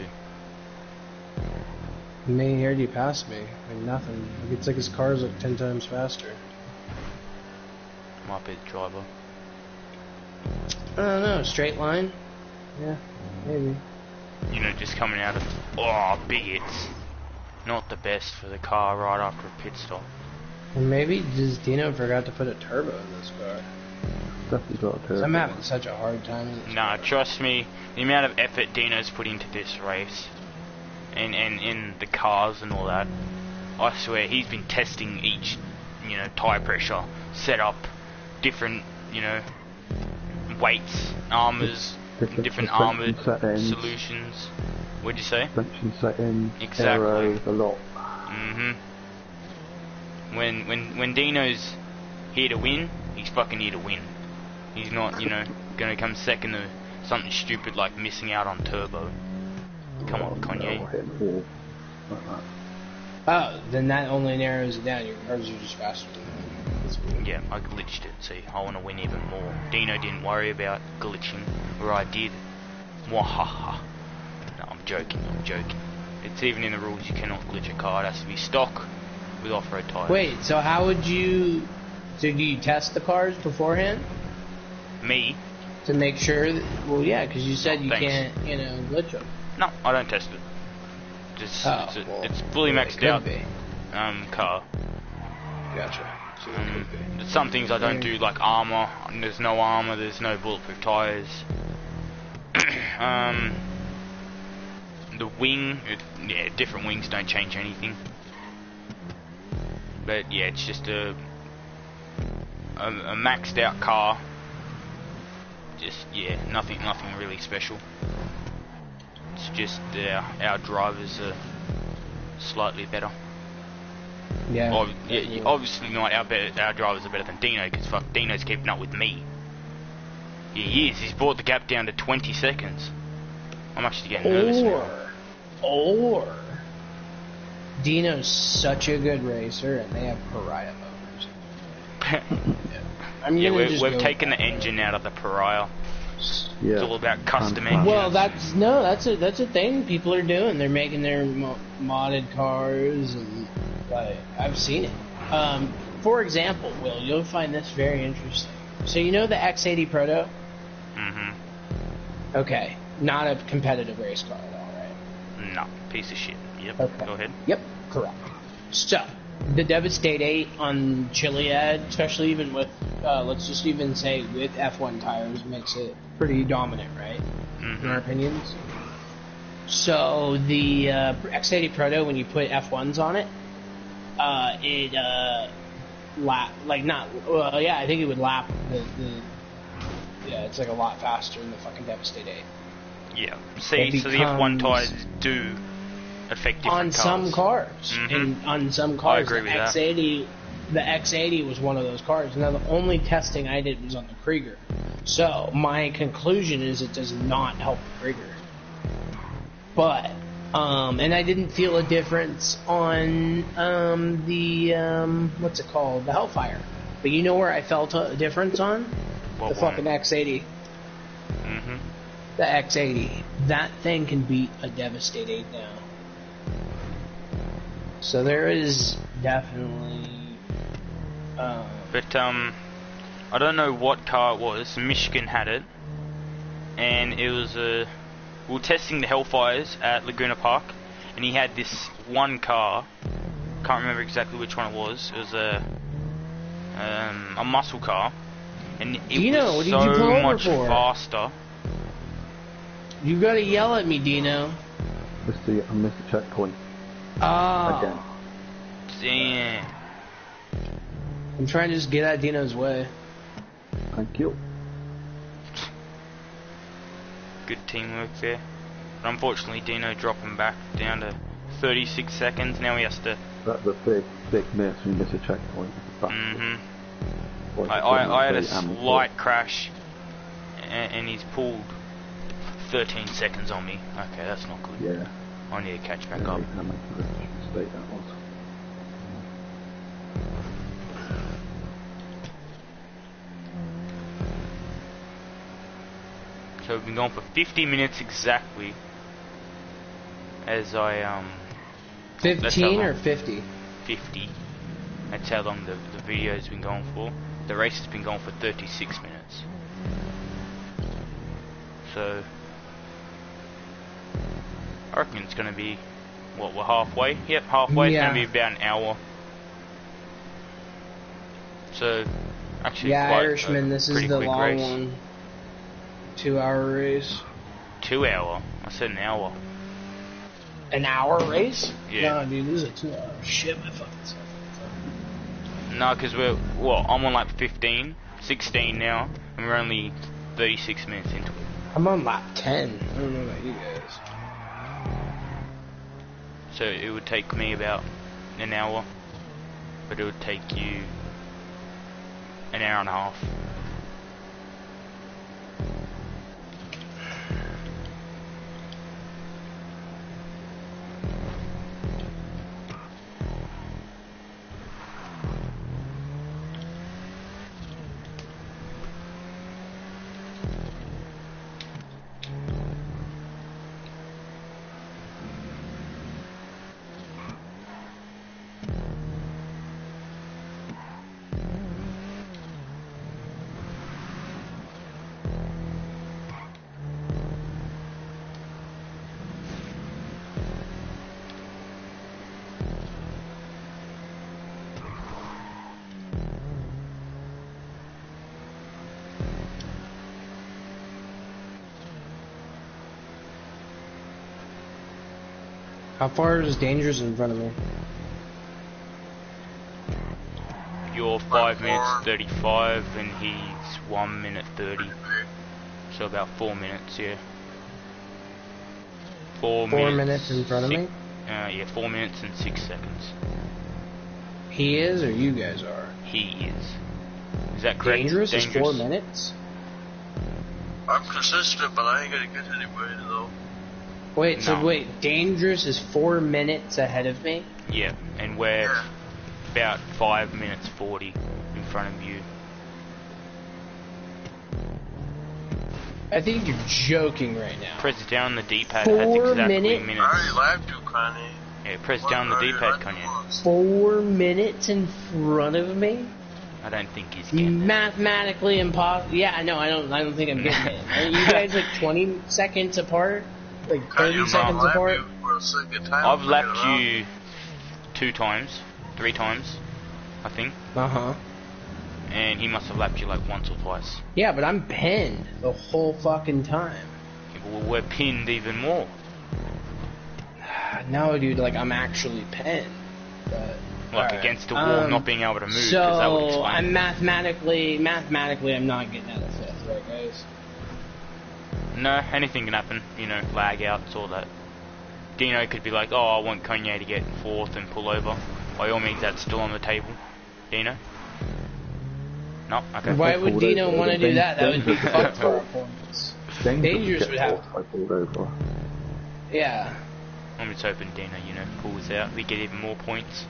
Me, he already passed me. Like nothing. Like, it's like his car's like 10 times faster. Might be the driver. I don't know, straight line? Yeah, maybe. You know, just coming out of bigots. Not the best for the car right after a pit stop. Or maybe just Dino forgot to put a turbo in this car. Definitely got a turbo. I'm having such a hard time in this Nah, car. trust me, the amount of effort Dino's put into this race, and in the cars and all that, I swear he's been testing each, you know, tyre pressure, setup, different, you know, weights, armours, different armoured solutions. What'd you say? Suspension settings, Exactly. aero, a lot. When Dino's here to win, he's fucking here to win. He's not, you know, gonna come second to something stupid like missing out on turbo. Come on, Kanye. No, hitting the wall. Like that. Oh, then that only narrows it down. Your cars are just faster than that. That's weird. Yeah, I glitched it. See, I want to win even more. Dino didn't worry about glitching, where I did. Wahaha. No, I'm joking. It's even in the rules you cannot glitch a car. It has to be stock with off-road tyres. Wait, so how would you... So do you test the cars beforehand? Me? To make sure that... Well, yeah, because you said you Thanks. can't, you know, glitch them. No, I don't test it. Just, it's fully well, maxed it out could be. car. Gotcha. So it could be. There's some things I don't do, like armour. There's no armour, there's no bulletproof tyres. The wing, different wings don't change anything. But yeah, it's just a maxed out car. Just, yeah, nothing really special. It's just our drivers are slightly better. Yeah. Obviously not our drivers are better than Dino, because fuck, Dino's keeping up with me. He is. He's brought the gap down to 20 seconds. I'm actually getting nervous now. Or Dino's such a good racer, and they have pariah motors. Yeah, we've taken the engine out of the Pariah. Yeah. It's all about custom engines. Well, that's a thing people are doing. They're making their modded cars, and like I've seen it. For example, Will, you'll find this very interesting. So you know the X80 Proto? Mm-hmm. Okay, not a competitive race car at all, right? No, piece of shit. Yep. Okay. Go ahead. Yep, correct. So, the Devastate 8 on Chiliad, especially even with, let's just even say with F1 tires, makes it pretty dominant, right? Mm-hmm. In our opinions. So, the X80 Proto, when you put F1s on it, I think it would lap it's like a lot faster than the fucking Devastate 8. Yeah. See, so the F1 tires do affect different on cars. some cars. Mm-hmm. And on some cars, I agree with that. The X80 was one of those cars. Now, the only testing I did was on the Krieger. So, my conclusion is it does not help the Krieger. But, and I didn't feel a difference on what's it called? The Hellfire. But you know where I felt a difference on? What The one? fucking X80. Mm-hmm. The X80. That thing can beat a Devastate 8 now. So there is definitely... But, I don't know what car it was. Michigan had it. And it was we were testing the Hellfires at Laguna Park. And he had this one car. Can't remember exactly which one it was. It was a muscle car. And it Dino, was what did you pull so over much for? faster. You gotta yell at me, Dino. I missed the checkpoint Oh. again. Damn. I'm trying to just get out of Dino's way. Thank you. Good teamwork there. But unfortunately, Dino dropping back down to 36 seconds. Now he has to... That's a big miss when you miss a checkpoint. Mm-hmm. Boy, I had a very amateur. slight crash, and he's pulled 13 seconds on me. Okay, that's not good. Yeah. I need to catch back Very up. amateur mistake that was. So So we've been going for 50 minutes exactly. As I 15 or 50? 50. That's how long the video's been going for. The race has been going for 36 minutes. So I reckon it's going to be, what, we're halfway? Yep, halfway. Yeah. It's going to be about an hour. So actually, Yeah, quite Irishman, this is the quick long race. one. 2-hour race. 2 hour? I said an hour. An hour race? Yeah. No, dude, this is a 2 hour. Shit, my fucking self. No, because I'm on like 15, 16 now, and we're only 36 minutes into it. I'm on lap 10. I don't know about you guys. So it would take me about an hour, but it would take you an hour and a half. How far is Dangerous in front of me? You're 5 minutes 35, and he's 1 minute 30. So about 4 minutes, yeah. 4 minutes in front of me? Yeah, 4 minutes and 6 seconds. He is, or you guys are? He is. Is that correct? Dangerous is 4 minutes? I'm consistent, but I ain't gonna get anywhere though. Wait, No. so wait, Dangerous is 4 minutes ahead of me? Yeah, and we're Yeah. about 5 minutes 40 in front of you. I think you're joking right now. Press down the D-pad. 4 That's exactly minutes? minutes. I already laughed you, Kanye. Yeah, press down the D-pad, Kanye. 4 minutes in front of me? I don't think he's getting it. Mathematically impossible. Yeah, I know. I don't think I'm getting it. Are you guys like 20 seconds apart? Like 30 seconds apart? I've lapped you 2 times, 3 times, I think, Uh huh. and he must have lapped you like once or twice. Yeah, but I'm pinned the whole fucking time. Well, we're pinned even more. No, dude, like I'm actually pinned. But, Like alright. against the wall, not being able to move, because that would So explain. I'm mathematically, I'm not getting out of 5th, right, guys? No, anything can happen, you know, lag outs, all that. Dino could be like, oh, I want Kanye to get 4th and pull over. By all means, that's still on the table. Dino? No? Okay. Why would pulled Dino over. want to do that? That would be Dangerous. fucked for our points. Dangerous would have. I pulled over. Yeah. I'm just hoping Dino, you know, pulls out. We get even more points.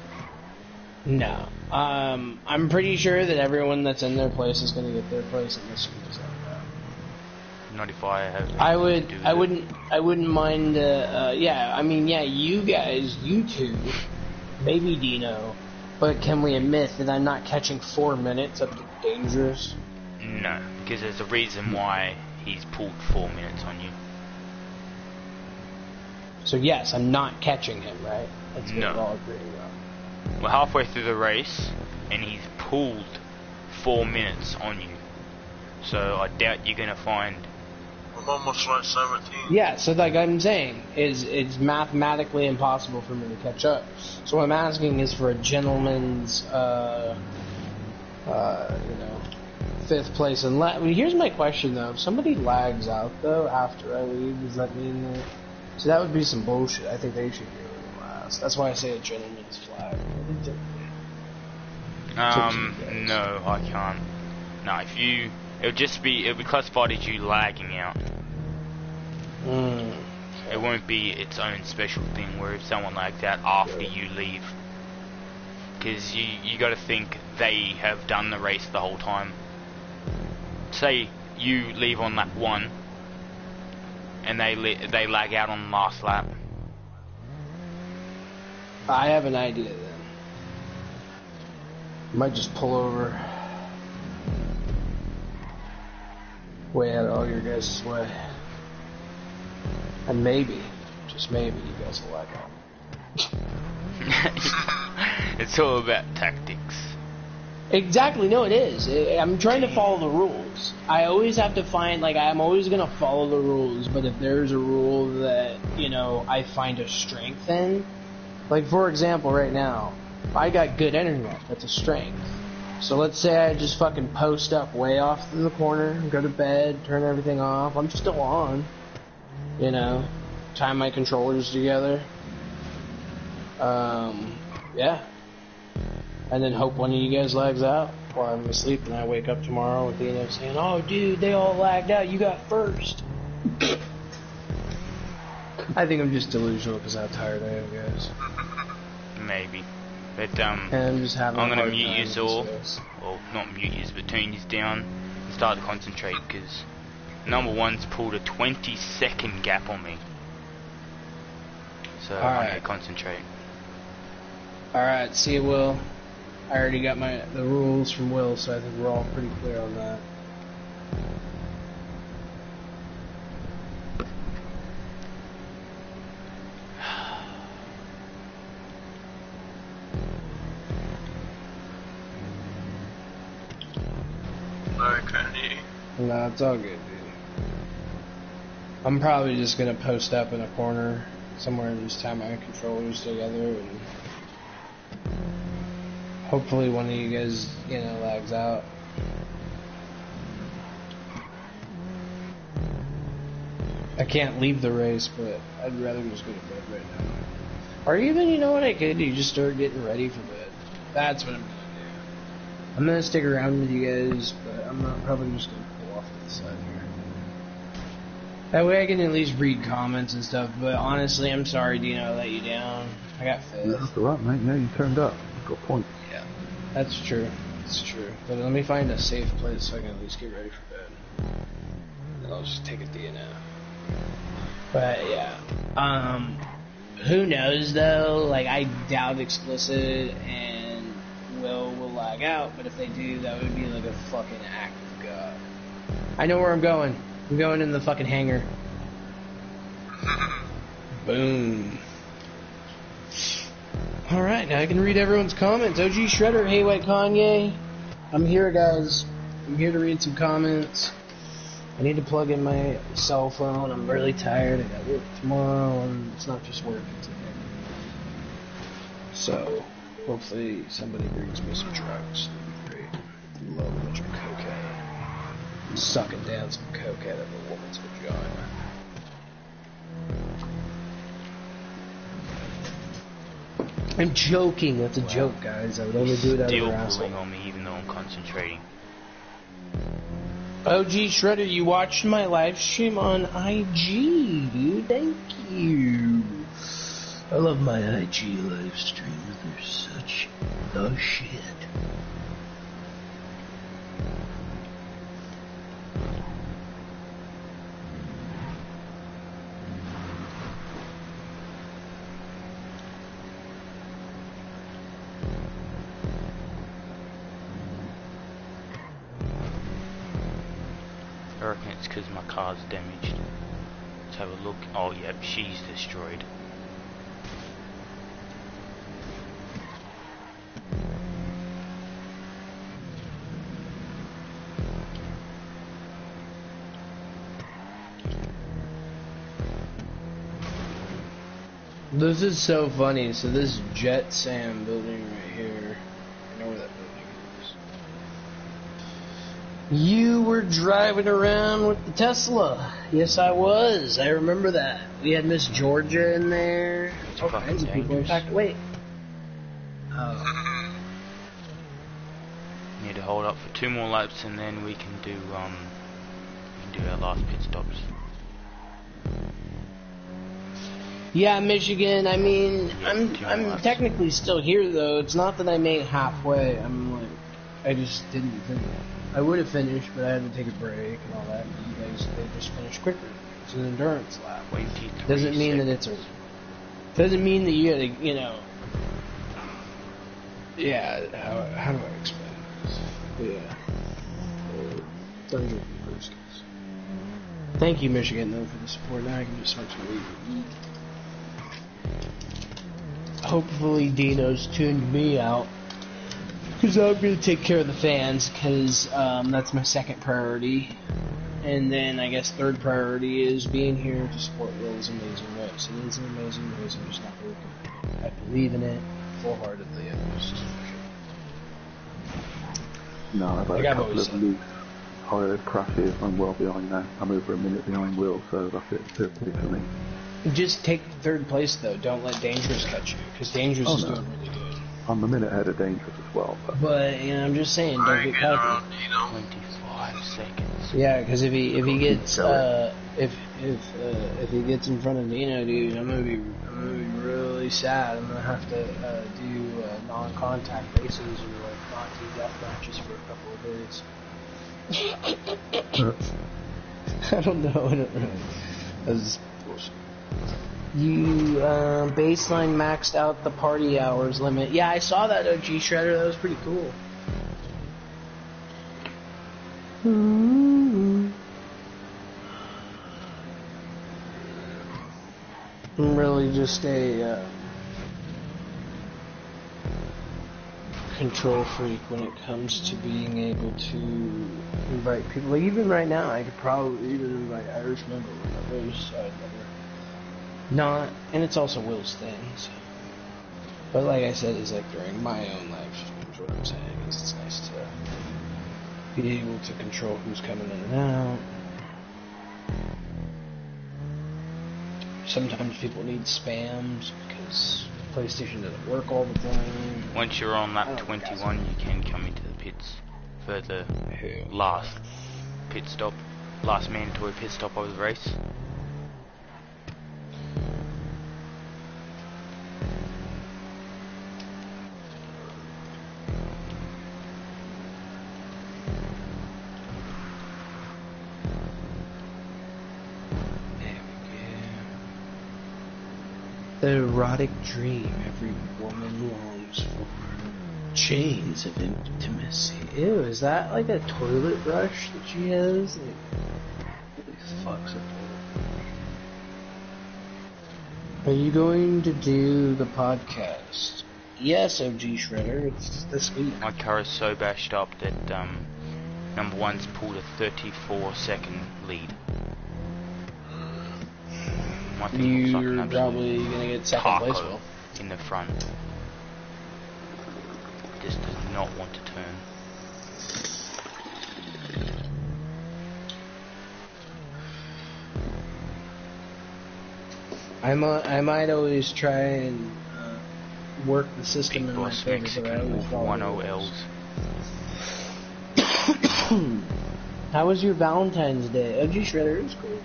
No. I'm pretty sure that everyone that's in their place is going to get their place unless you just like that. Not if I have. I do wouldn't mind. Yeah, I mean, yeah, you guys, you two, maybe Dino, but can we admit that I'm not catching 4 minutes up to Dangerous? No, because there's a reason why he's pulled 4 minutes on you. So yes, I'm not catching him, right? That's what No. we're all agreeing on. We're halfway through the race, and he's pulled 4 minutes on you. So I doubt you're gonna find. I'm almost like 17. Yeah, so like I'm saying, it's mathematically impossible for me to catch up. So what I'm asking is for a gentleman's, 5th place. And here's my question though: if somebody lags out though after I leave, does that mean that? So that would be some bullshit. I think they should be able to last. That's why I say a gentleman's flag. No, I can't. No, it'll be classified as you lagging out. It won't be its own special thing where if someone lags out after you leave. Because you got to think they have done the race the whole time. Say you leave on lap 1 and they lag out on the last lap. I have an idea then. Might just pull over way out of all your guys' way. And maybe, just maybe, you guys will lag out. It's all about tactics. Exactly, no it is. I'm trying to follow the rules. I always have to find, like, I'm always going to follow the rules, but if there's a rule that, you know, I find a strength in, like, for example, right now, I got good internet. That's a strength. So let's say I just fucking post up way off in the corner, go to bed, turn everything off. I'm still on. You know, tie my controllers together. Yeah. And then hope one of you guys lags out while I'm asleep, and I wake up tomorrow with Dino saying, "Oh, dude, they all lagged out. You got first." I think I'm just delusional because how tired I am, guys. Maybe. But I'm just having I'm a gonna hard mute time you with all. this. Well, not mute you, but turn you down and start to concentrate, because number one's pulled a 20-second gap on me. So I'm gonna concentrate. Alright, see you, Will. I already got the rules from Will, so I think we're all pretty clear on that. Alright, Kanye. No, it's all good, dude. I'm probably just gonna post up in a corner somewhere and just tie my controllers together, and hopefully one of you guys, you know, lags out. I can't leave the race, but I'd rather just go to bed right now. Or even, you know what I could do? Just start getting ready for bed. That's what I'm gonna do. I'm gonna stick around with you guys, but I'm not probably just gonna pull off to the side here. That way I can at least read comments and stuff, but honestly, I'm sorry, Dino, I let you down. I got fifth. That's alright, mate. Yeah, you turned up. You've got a point. Yeah, that's true. That's true. But let me find a safe place so I can at least get ready for bed. And I'll just take a DNF. But yeah, who knows though? Like, I doubt Explicit and Will lag out, but if they do, that would be like a fucking act of God. I know where I'm going. I'm going in the fucking hangar. Boom. Alright, now I can read everyone's comments. OG Shredder, hey WhiteKanye. I'm here, guys. I'm here to read some comments. I need to plug in my cell phone. I'm really tired. I got work tomorrow, and it's not just work, it's a game. So, hopefully somebody brings me some drugs. That'd be great. Love a bunch of cocaine. I'm sucking down some coke out of a woman's vagina. I'm joking. That's a joke, guys. I would only do it out of Still her asshole. pulling on me, even though I'm concentrating. OG Shredder, you watched my live stream on IG, dude. Thank you. I love my IG live streams. They're such the shit. I reckon it's because my car's damaged. Let's have a look. Oh, yep, she's destroyed. This is so funny. So this Jet Sam building right here, I know where that building is. You were driving around with the Tesla. Yes, I was. I remember that. We had Miss Georgia in there. All kinds of people. In fact, wait. Oh. Need to hold up for 2 more laps, and then we can do our last pit stops. Yeah, Michigan. I mean, Yeah, I'm technically still here though. It's not that I made halfway. I'm like, I just didn't finish. I would have finished, but I had to take a break and all that. And you guys, they just finished quicker. It's an endurance lap. 23 Doesn't mean that it's a. Doesn't mean that you gotta, you know. Yeah. How do I explain this? Yeah. Thank you, Michigan, though, for the support. Now I can just start to eat. Hopefully, Dino's tuned me out. Because I'm going to take care of the fans, because that's my second priority. And then I guess third priority is being here to support Will's amazing race. It is an amazing race. I'm just not going to. I believe in it full-heartedly. No, I've had a couple of loose hired crashes. I'm well behind now. I'm over a minute behind Will, so that's it. That's it for me. Just take third place, though. Don't let Dangerous catch you, because Dangerous is doing really good. I'm a minute ahead of Dangerous as well. But you know, I'm just saying, don't get caught. 25 seconds. Yeah, because if he gets if he gets in front of Dino, dude, I'm gonna be really sad. I'm gonna have to do non-contact races or like not do death matches for a couple of days. I don't know. That's bullshit. You baseline maxed out the party hours limit. Yeah, I saw that, OG Shredder. That was pretty cool. I'm really just a control freak when it comes to being able to invite people. Like even right now, I could probably even invite Irish members. Not, and it's also Will's thing. So. But like I said, it's like during my own live streams. What I'm saying is, it's nice to be able to control who's coming in and out. Sometimes people need spams because PlayStation doesn't work all the time. Once you're on lap 21, you can come into the pits for the last pit stop, last mandatory pit stop of the race. The erotic dream every woman longs for. Chains of intimacy. Ew, is that like a toilet brush that she has? Like, holy fuck's a toilet brush. Are you going to do the podcast? Yes, OG Shredder, it's this week. My car is so bashed up that number one's pulled a 34-second lead. You're probably gonna get second place, Will. In the front. Just does not want to turn. I might always try and work the system in my favor. Mexican Wolf 10Ls. How was your Valentine's Day? OG Shredder is cool.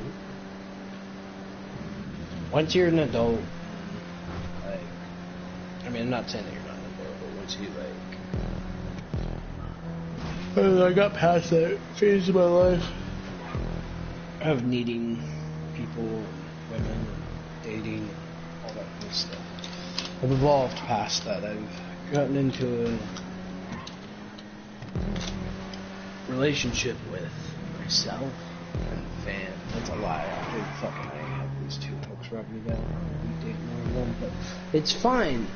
Once you're an adult, like, I mean, I'm not saying that you're not an adult, but once you, like, I got past that phase of my life of needing people, women, dating, all that kind of stuff. I've evolved past that. I've gotten into a relationship with myself and fan. That's a lie. After fucking I have these two hooks rubbing me down. We date more than one, but it's fine.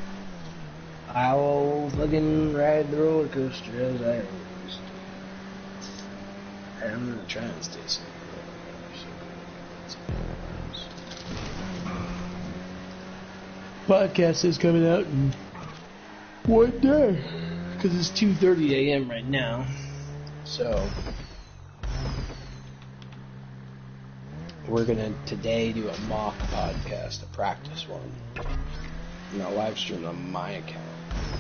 I'll fucking ride the roller coaster as I always do. And I'm gonna try and stay safe. Podcast is coming out in one day because it's 2:30 a.m. right now. So we're gonna today do a mock podcast, a practice one. And I'll live stream on my account.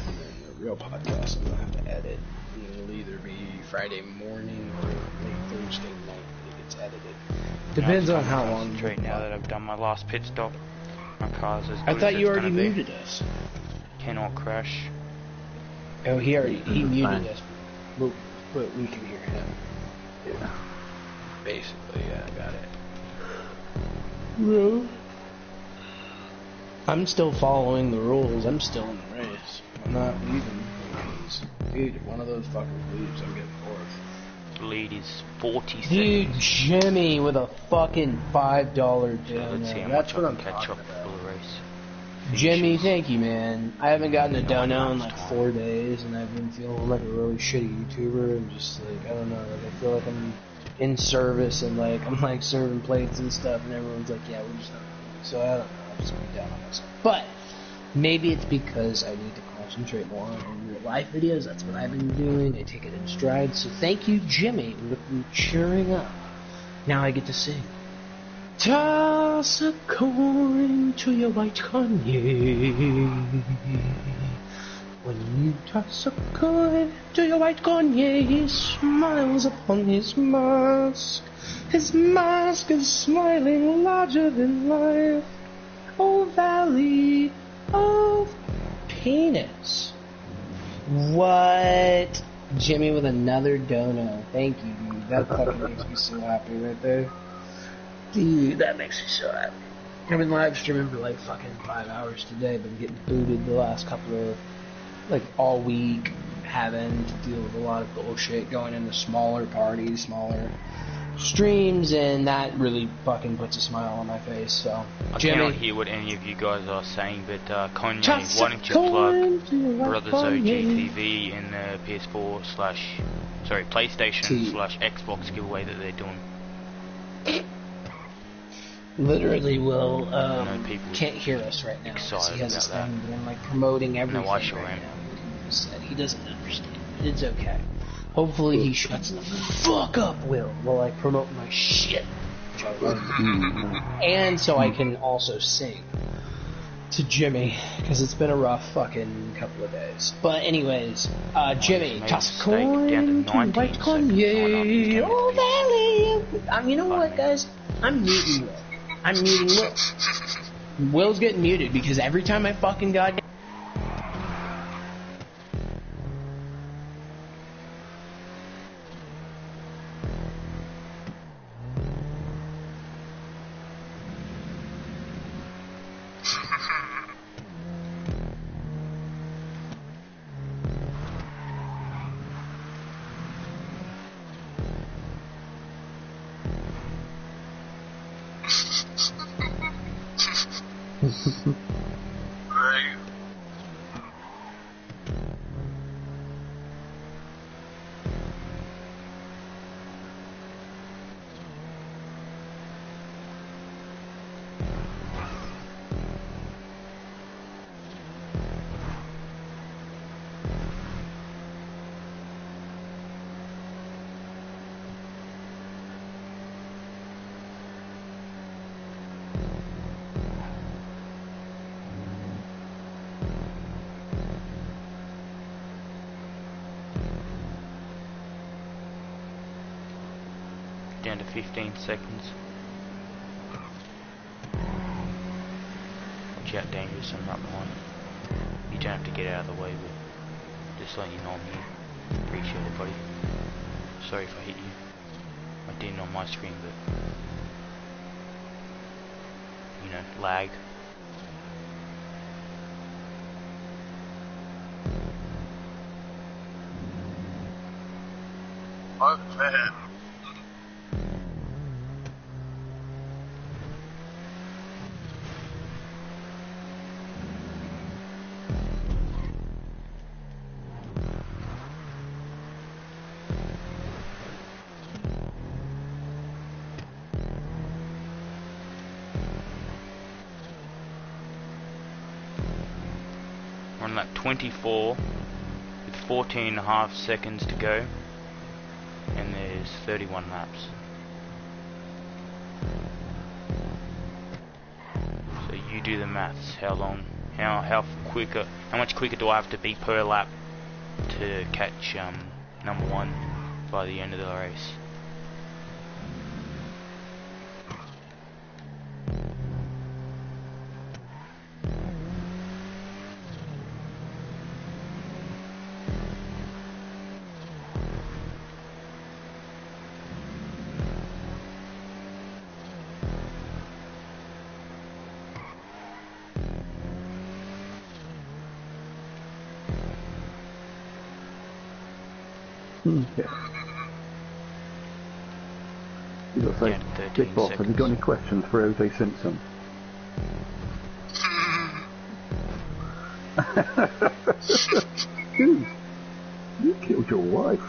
And then the real podcast I'm gonna have to edit. And it'll either be Friday morning or late Thursday night that it gets edited. Depends on how long. Right now that I've done my last pit stop, my car's as good I thought as you it's already gonna be. muted us. Cannot crash. Oh, he muted us, but we can hear him. Yeah. Basically, yeah, I got it. No. I'm still following the rules. I'm still in the race. I'm not leaving. Because, dude, if one of those fuckers leaves, I'm getting fourth. Lead is 40 Dude, seconds. Jimmy with a fucking $5 dono. Let's see how That's much what I I'm can catch talking up about. for the race. Jimmy, Finishes. thank you, man. I haven't gotten a dono in like Time. 4 days, and I've been feeling like a really shitty YouTuber. And just like, I don't know, like I feel like I'm in service and like I'm like serving plates and stuff, and everyone's like, yeah, we're just not. So I don't know. I've just been down on myself. But maybe it's because I need to concentrate more on real life videos. That's what I've been doing. I take it in stride. So thank you, Jimmy, with me cheering up. Now I get to sing. Toss a coin to your WhiteKanye. When you toss a coin to your WhiteKanye, he smiles upon his mask. His mask is smiling larger than life. Oh, valley of penis. What? Jimmy with another dono. Thank you, dude. That fucking makes me so happy right there. Dude, that makes me so happy. I've been live streaming for like fucking 5 hours today, been getting booted the last couple of, like all week, having to deal with a lot of bullshit, going into smaller parties, smaller streams, and that really fucking puts a smile on my face, so. I Jimmy, cannot hear what any of you guys are saying, but Kanye, toss why a don't you plug coin to your BrothersOG WhiteKanye. TV in the PlayStation/Xbox giveaway that they're doing? Literally will people can't hear us right now because he has his about thing, but I'm like promoting everything I sure right am. now. He said he doesn't understand, but it's okay. Hopefully he shuts the fuck up, Will, while I promote my shit. And so I can also sing to Jimmy, because it's been a rough fucking couple of days. But anyways, Jimmy, toss a coin to WhiteKanye. Oh, valley. You know what, guys? I'm muting Will. I'm muting Will. Will's getting muted because every time I fucking got Right. Down to 15 seconds. Watch out, dangerous, I'm right behind you. You don't have to get out of the way, but just letting you know I'm here. Appreciate it, buddy. Sorry if I hit you. I didn't on my screen, but you know, lag. Fuck that. We're on lap 24 with 14.5 seconds to go, and there's 31 laps. So you do the maths. How long? How much quicker do I have to be per lap to catch number one by the end of the race? Yeah. You got to say, Yeah, 13 Big Boss, have you got any questions for O.J. Simpson? Dude, you killed your wife.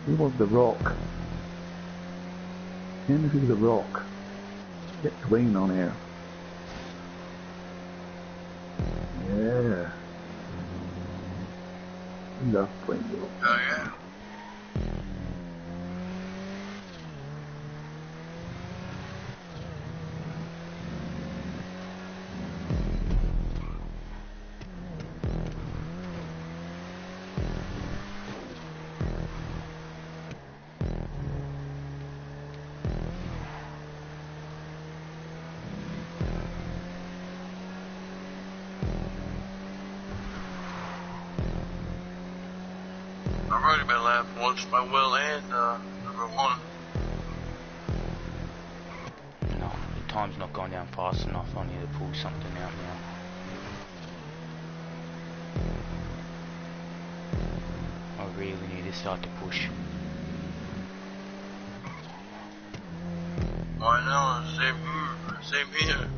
He was the Rock. Him who's the Rock. Get Dwayne on here. Yeah. Love Dwayne. Oh yeah. I've already been lapped once by Will and number 1. No, the time's not going down fast enough. I need to pull something out now. I really need to start to push. I know, same here.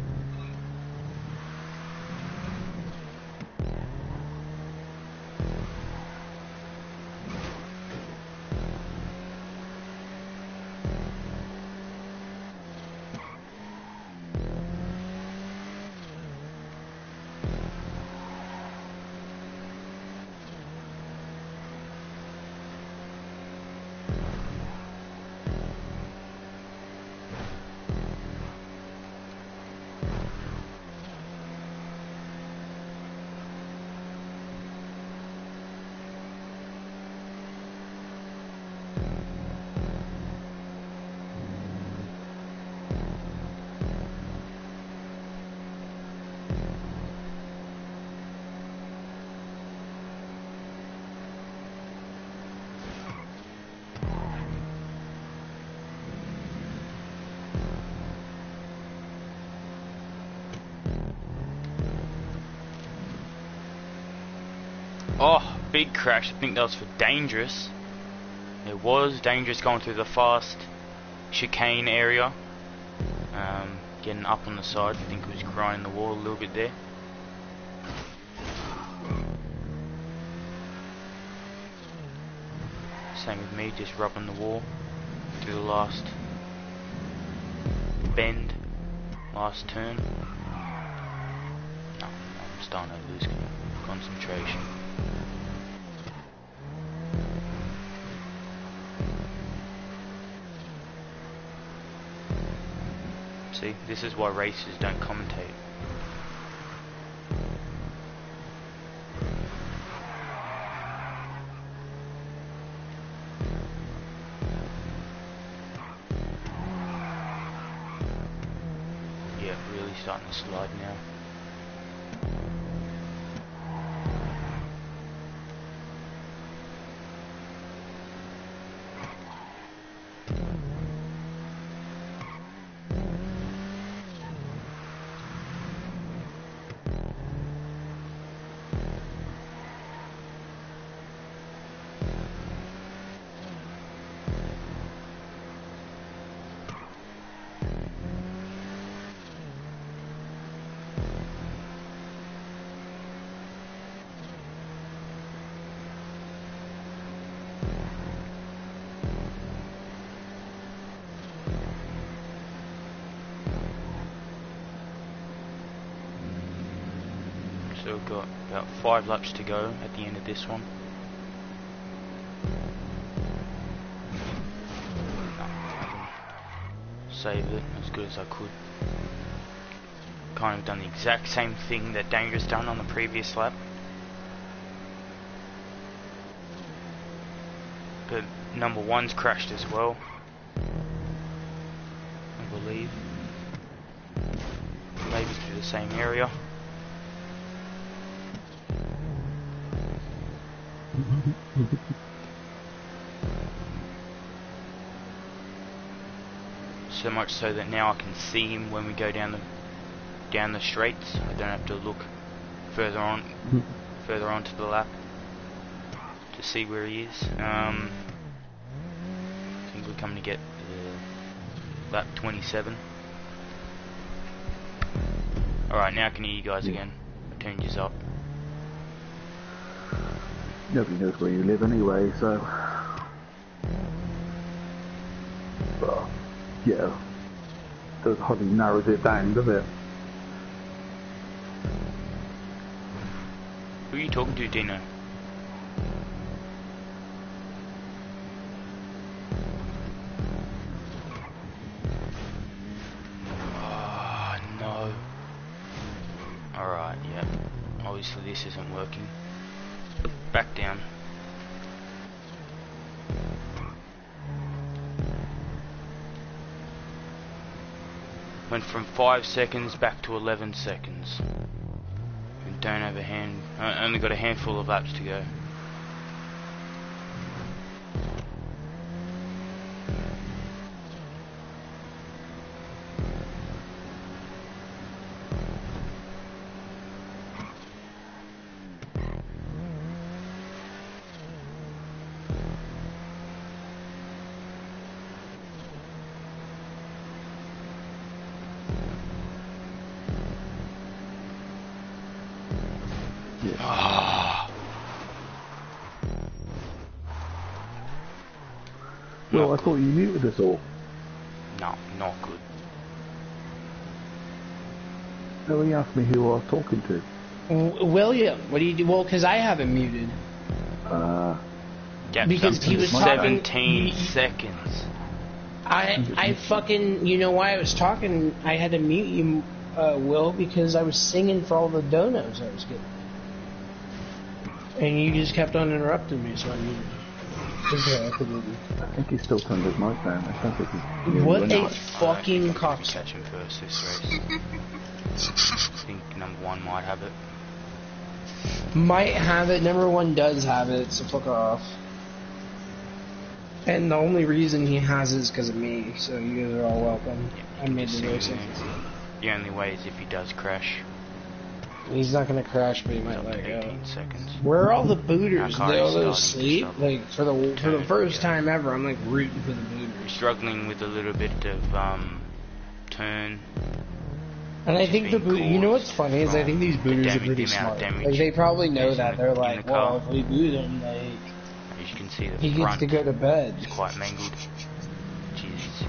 Oh, big crash. I think that was for Dangerous. It was Dangerous going through the fast chicane area. Getting up on the side. I think it was grinding the wall a little bit there. Same with me, just rubbing the wall through the last bend, last turn. No, I'm starting to lose concentration. See, this is why racers don't commentate. Yeah, really starting to slide now. So we've got about 5 laps to go at the end of this one. Saved it as good as I could. Kind of done the exact same thing that Dangerous done on the previous lap. But number one's crashed as well, I believe. Maybe through the same area. So much so that now I can see him when we go down the straights. I don't have to look further onto the lap to see where he is. I think we're coming to get lap 27. Alright, now I can hear you guys again. I turned yours up. Nobody knows where you live anyway, so. But, yeah. That hardly narrows it down, does it? Who are you talking to, Dino? Oh, no. Alright, yeah. Obviously this isn't working. Back down. Went from 5 seconds back to 11 seconds. And don't have only got a handful of laps to go. Well, I thought you muted us all. No, not good. No, he asked me who I was talking to. William, what do you do? Well, because I have him muted. Because he was 17 seconds. I fucking, you know why I was talking? I had to mute you, Will, because I was singing for all the donos I was getting. And you just kept on interrupting me, so I muted you. I think he's still turned his mic down. I think he's what a fucking cock. Catch him first this race. I think number one might have it. Might have it. Number one does have it, so fuck off. And the only reason he has it is because of me, so you guys are all welcome. I made the race. The only way is if he does crash. He's not gonna crash, but he might let go. 18 seconds. Where are all the booters? They all go to sleep? Stop. Like, for the first time ever, I'm like rooting for the booters. Struggling with a little bit of turn. And I think you know what's funny is I think these booters are pretty smart. Like, they probably know that. They're like, well, if we boot him, like, as you can see, the he front gets to go to bed. is quite mangled. Jesus.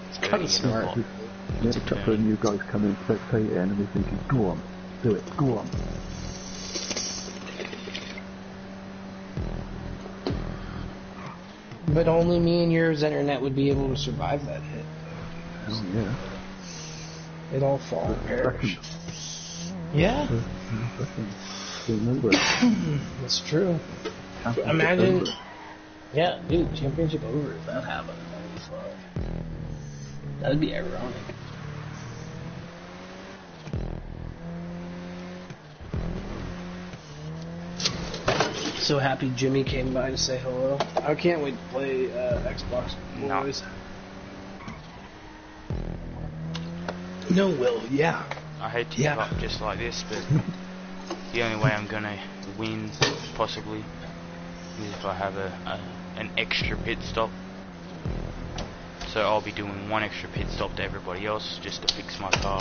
It's kind of smart. We had a couple of new guys come in spectating and we're thinking, go on, do it, go on. But only me and yours internet would be able to survive that hit. Oh yeah. It all fall and perish. Yeah. Remember it. That's true. Imagine. Yeah, dude, championship over if that happened. That'd be ironic. So happy Jimmy came by to say hello. I can't wait to play Xbox Boys. No, Will, yeah. I hate to give up just like this, but the only way I'm gonna win, possibly, is if I have an extra pit stop. So I'll be doing one extra pit stop to everybody else, just to fix my car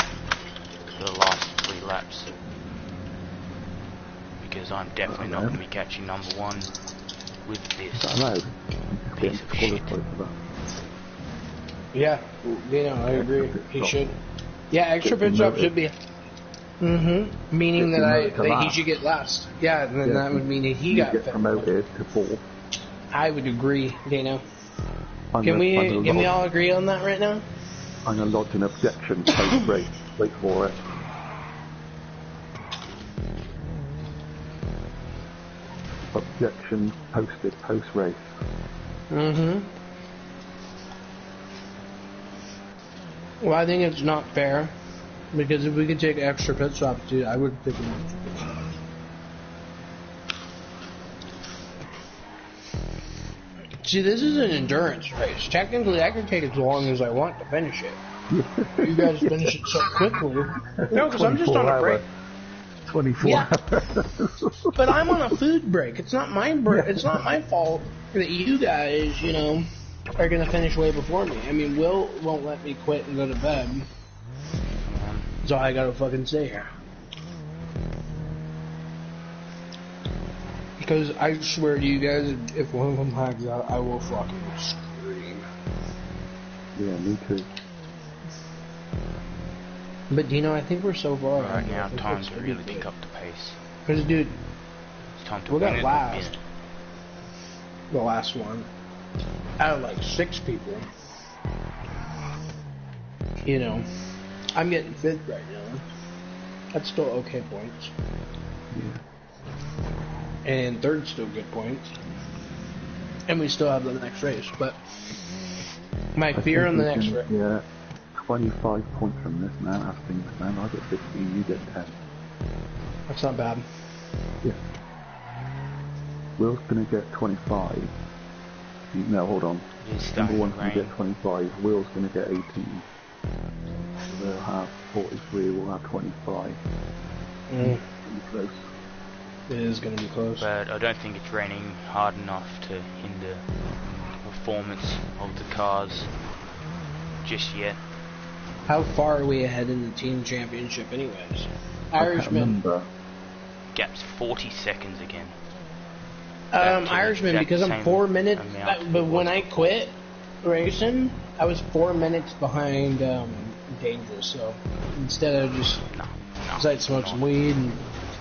for the last 3 laps. Because I'm definitely not going to be catching number one with this piece of shit. Yeah, you know, I agree. He should. Yeah, extra pit stop should be. Meaning that he should get last. Yeah, and then that would mean that he got promoted to 4th. I would agree, Dano. Can we all agree on that right now? I'm going to lodge an objection post-race. Wait for it. Objection posted post-race. Mm-hmm. Well, I think it's not fair, because if we could take extra pit stops, dude, I would pick an extra pit stop. See, this is an endurance race. Technically, I can take as long as I want to finish it. You guys finish it so quickly. No, because I'm just on a break. 24 hours. But I'm on a food break. It's not my It's not my fault that you guys, you know, are gonna finish way before me. I mean, Will won't let me quit and go to bed, so I gotta fucking stay here. Because I swear to you guys, if one of them lags out, I will fucking scream. Yeah, me too. But Dino, I think we're so far. Right now, time to really pick up the pace. Because, dude, It's time to we win got it. last. The last one. Out of like 6 people. You know, I'm getting 5th right now. That's still okay points. Yeah. And 3rd's still good points. And we still have the next race, but my fear on the next race. Yeah, 25 points from this man. I think, man, I get 15, you get 10. That's not bad. Yeah. Will's gonna get 25. No, hold on. Number one's gonna get 25. Will's gonna get 18. So they'll have 43. We'll have 25. Mm. Close. It is going to be close. But I don't think it's raining hard enough to hinder the performance of the cars just yet. How far are we ahead in the team championship anyways? Irishman. Gap's 40 seconds again. Irishman, because I'm 4 minutes, but when I quit racing, I was 4 minutes behind Dangerous, so instead of just, because I'd smoke some weed and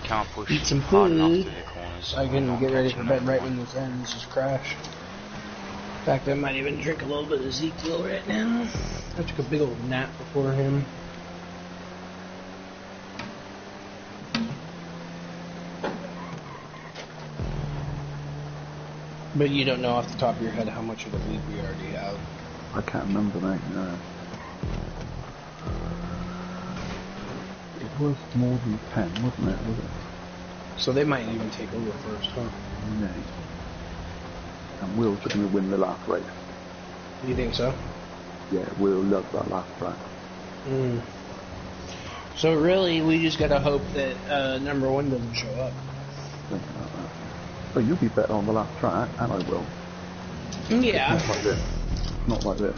can't push eat some hard enough food, to the corners. I can get ready for bed right when this ends, just crash. In fact, I might even drink a little bit of Ezekiel right now. I took a big old nap before him. But you don't know off the top of your head how much of the lead we already have. I can't remember, mate, no. It was more than 10, wasn't it? Was it? So they might even take over first, huh? Yeah. And Will's going to win the last race. You think so? Yeah, Will loves that last track. Mm. So really, we just gotta hope that number 1 doesn't show up. Think about that. But you'll be better on the last track, and I will. Yeah. Not like this. Not like this.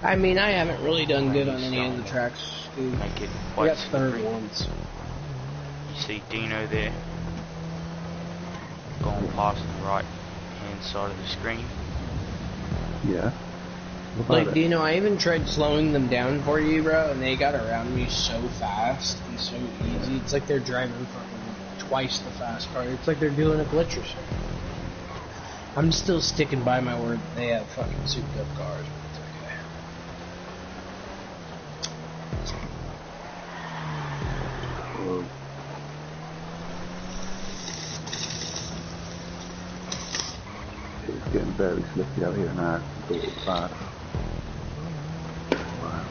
I mean, I haven't really done good on any of the tracks, dude. Make it I quite got 3rd slippery. once. You see Dino there, going past the right hand side of the screen. Yeah. What Like, about it? Dino, I even tried slowing them down for you, bro, and they got around me so fast and so easy. It's like they're driving fucking twice the fast car. It's like they're doing a glitch or something. I'm still sticking by my word that they have fucking souped up cars, but it's okay. Whoa. It's getting very slippy out here now. It's all bad. Wow.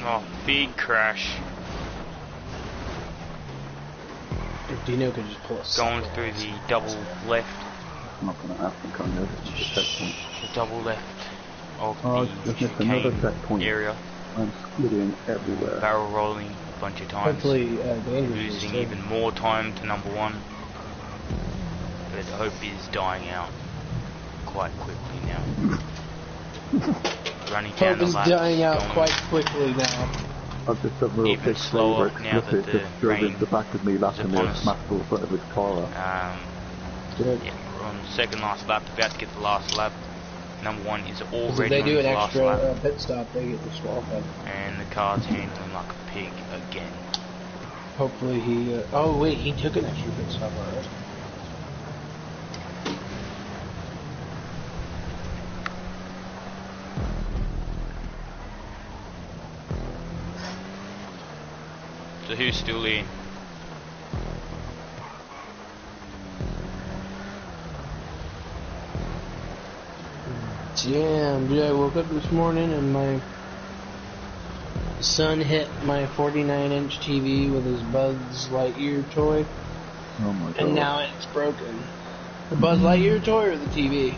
Oh, big crash. If Dino could just pull us Going through the double left. Not going to happen, kind of. It's just a checkpoint. The double left of Oh, the just missed another chicane checkpoint. area. I'm skidding everywhere. Barrel rolling a bunch of times. Hopefully, Dangerous Losing too. even more time to number 1. But Hope is dying out quite quickly now. running down Hope the is laps. dying out going quite quickly now. I've just done a little even big slower favour now that explicit, the just drove rain into the back of me, lapping me upon and us. smashed all the front of his car up. Good. Yeah, we're on the second last lap, about to get the last lap. Number 1 is 'Cause already if they on do his an last extra lap, pit stop, they get disqualified. and the car's handling like a pig again. Hopefully he. Oh wait, he took an extra pit stop already. So who's still here? Damn, dude, I woke up this morning and my son hit my 49-inch TV with his Buzz Lightyear toy, Oh my god. and now it's broken. The Buzz Lightyear toy or the TV?